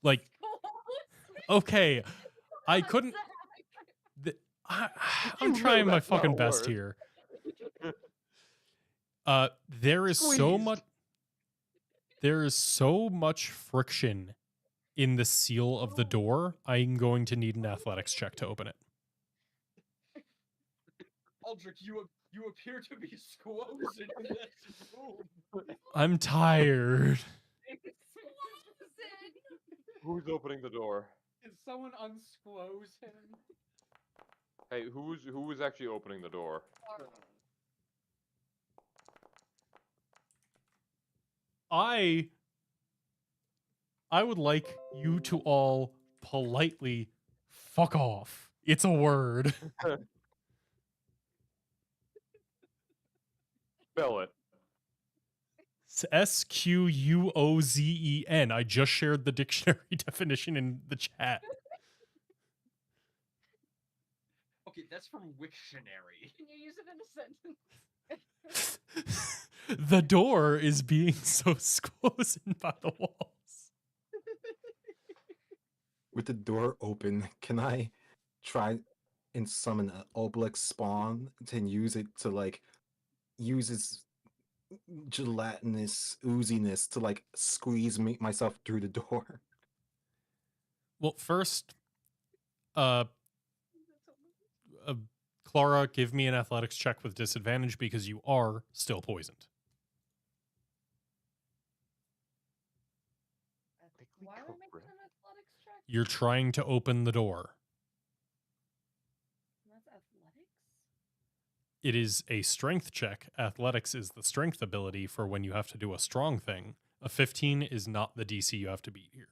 like, okay, I couldn't. Zach. I'm You trying know my that's not fucking a best word. here. There is so Squeezed. much. There is so much friction in the seal of the door. I'm going to need an athletics check to open it. Aldrich, you appear to be squozen in this room. I'm tired. Who's opening the door? Did someone unsclose him? Hey, who was actually opening the door? I would like you to all politely fuck off. It's a word. Spell it. It's SQUOZEN. I just shared the dictionary definition in the chat. Okay, that's from Wiktionary. Can you use it in a sentence? The door is being so squozen by the walls. With the door open, can I try and summon an obelisk spawn and use it to like use its gelatinous ooziness to like squeeze myself through the door? Well, first, Clara, give me an athletics check with disadvantage because you are still poisoned. Why am I making an athletics check? You're trying to open the door. That's athletics? It is a strength check. Athletics is the strength ability for when you have to do a strong thing. A 15 is not the DC you have to beat here.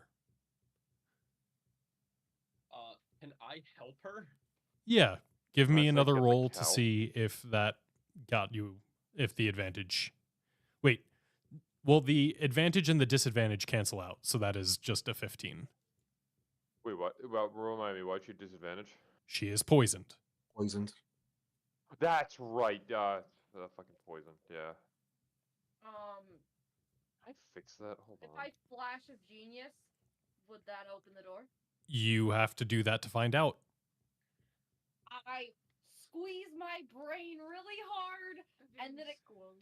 Can I help her? Yeah, give Can I me say another get the roll to cow? see if that got you, if the advantage. Wait, well, the advantage and the disadvantage cancel out, so that is just a 15. Wait, what? Well, remind me, why'd you disadvantage? She is poisoned. Poisoned. That's right. Fucking poison. Yeah. I fixed that. Hold If on. I flash of genius, would that open the door? You have to do that to find out. I squeeze my brain really hard, and then it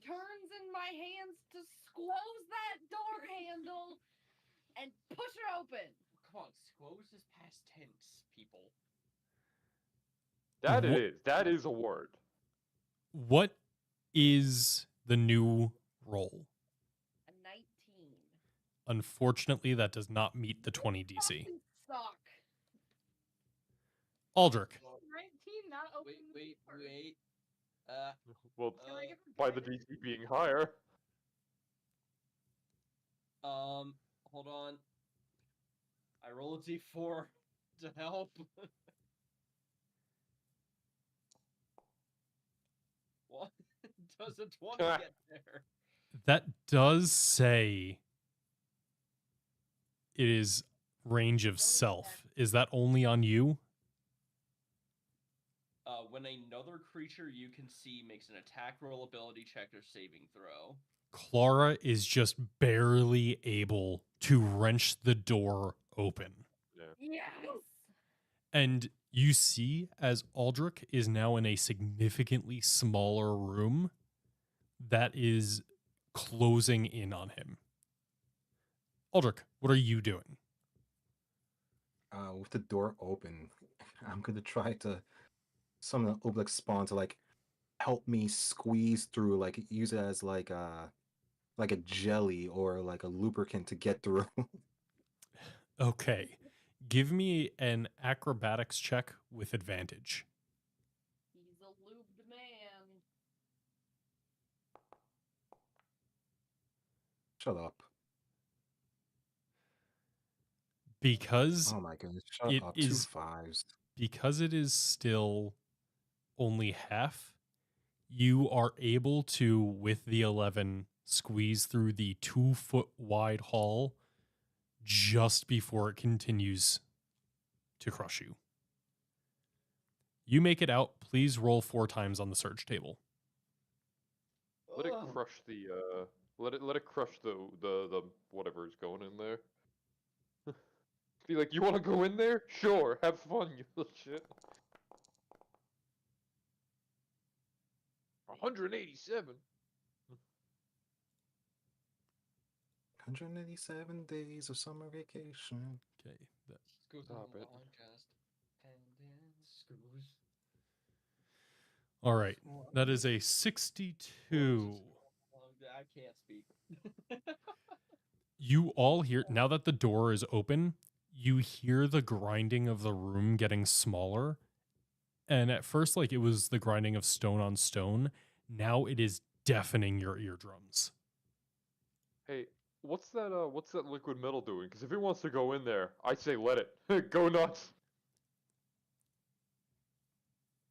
turns in my hands to squoze that door handle and push it open. Come on, squoze is past tense, people. That Wha- it is. That is a word. What is the new roll? A 19. Unfortunately, that does not meet the 20 DC. Fucking suck. Aldrich, 19 not open. Wait. Well, Can I get the by the guidance? DC being higher. Hold on. I roll a d4 to help. What? Does a 20 get there? that does say it is range of self. Is that only on you? When another creature you can see makes an attack roll, ability check, or saving throw. Clara is just barely able to wrench the door open. Yes. And you see, as Aldrich is now in a significantly smaller room that is closing in on him. Aldrich, what are you doing? With the door open, I'm gonna try to summon an obelisk spawn to like help me squeeze through, like use it as like a jelly or like a lubricant to get through. Okay. Give me an acrobatics check with advantage. He's a lubed man. Shut up. Because Oh my goodness. Shut it up. Two is fives. because it is still only half, you are able to, with the 11, squeeze through the 2-foot wide hall just before it continues to crush you. You make it out. Please roll 4 times on the surge table. Let it crush the let it crush the whatever's going in there. Be like, you want to go in there? Sure, have fun, you little shit. 187. 187 days of summer vacation. Okay. Goes Stop on it. long cast. And then screws. All right. That is a 62. I can't speak. You all hear, now that the door is open, you hear the grinding of the room getting smaller. And at first, like, it was the grinding of stone on stone. Now it is deafening your eardrums. Hey, what's that liquid metal doing? Because if it wants to go in there, I say let it. Go nuts.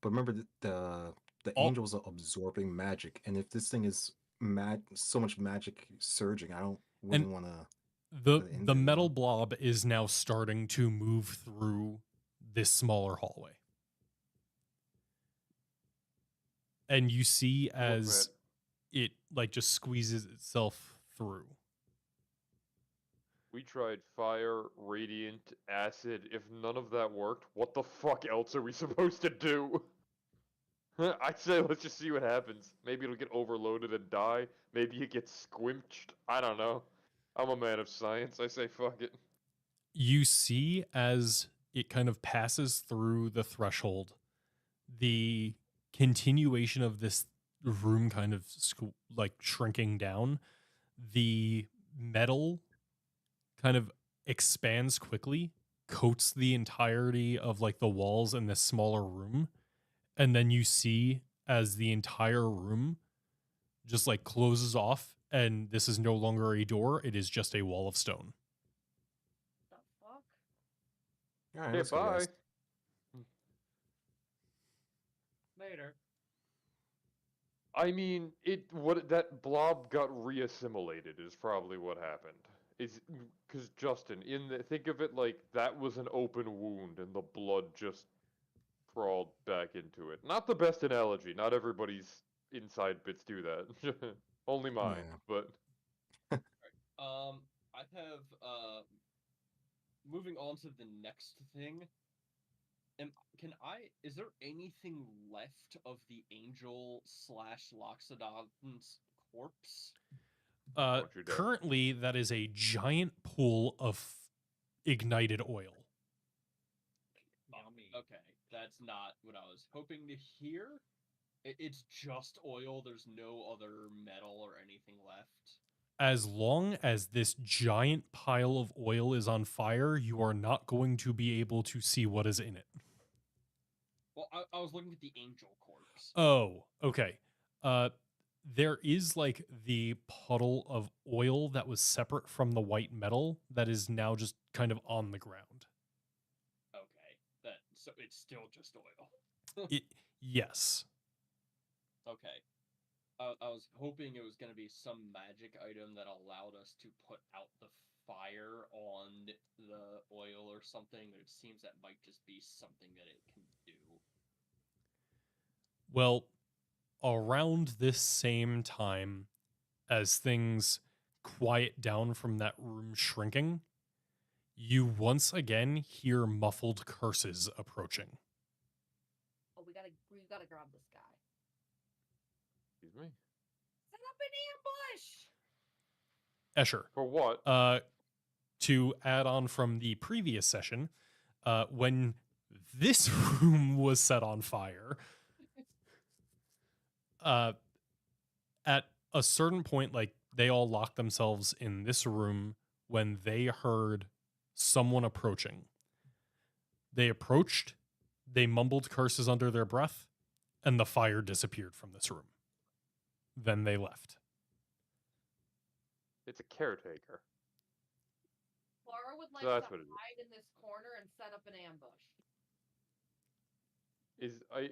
But remember, the All- angels are absorbing magic, and if this thing is so much magic surging, wouldn't want to. The metal blob is now starting to move through this smaller hallway. And you see as it like just squeezes itself through. We tried fire, radiant, acid. If none of that worked, what the fuck else are we supposed to do? I'd say let's just see what happens. Maybe it'll get overloaded and die. Maybe it gets squinched. I don't know. I'm a man of science. I say fuck it. You see as it kind of passes through the threshold, the continuation of this room kind of like shrinking down. The metal kind of expands quickly, coats the entirety of like the walls in this smaller room, and then you see as the entire room just like closes off, and this is no longer a door, it is just a wall of stone. The fuck? All right, Hey, let's go, bye. guys. Later. I mean, that blob got reassimilated is probably what happened. Is because Justin, think of it like that was an open wound and the blood just crawled back into it. Not the best analogy. Not everybody's inside bits do that. Only mine, Yeah. but I have moving on to the next thing. Is there anything left of the angel / Loxodon's corpse? Don't you dare. Currently, that is a giant pool of ignited oil. Yummy. Okay, that's not what I was hoping to hear. It's just oil. There's no other metal or anything left. As long as this giant pile of oil is on fire, you are not going to be able to see what is in it. Well, I was looking at the angel corpse. Oh, okay. There is like the puddle of oil that was separate from the white metal that is now just kind of on the ground. Okay, so it's still just oil. Yes. Okay. I was hoping it was going to be some magic item that allowed us to put out the fire on the oil or something, but it seems that might just be something that it can do. Well, around this same time as things quiet down from that room shrinking, you once again hear muffled curses approaching. Oh, we gotta grab this guy. Excuse me. Set up an ambush. Escher. For what? To add on from the previous session, when this room was set on fire, At a certain point, like they all locked themselves in this room when they heard someone approaching. They approached, they mumbled curses under their breath, and the fire disappeared from this room. Then they left. It's a caretaker. Clara would like So that's to what it is. hide in this corner and set up an ambush.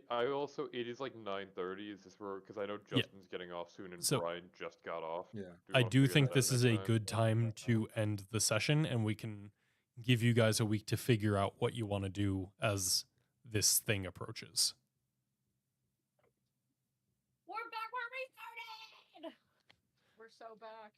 I also, it is like 9:30. Is this where, because I know Yeah. Justin's getting off soon and So- Brian just got off. Yeah. we I wanna do figure think that out this is next a time? good time to end the session, and we can give you guys a week to figure out what you want to do as this thing approaches. We're back where we started! We're so back.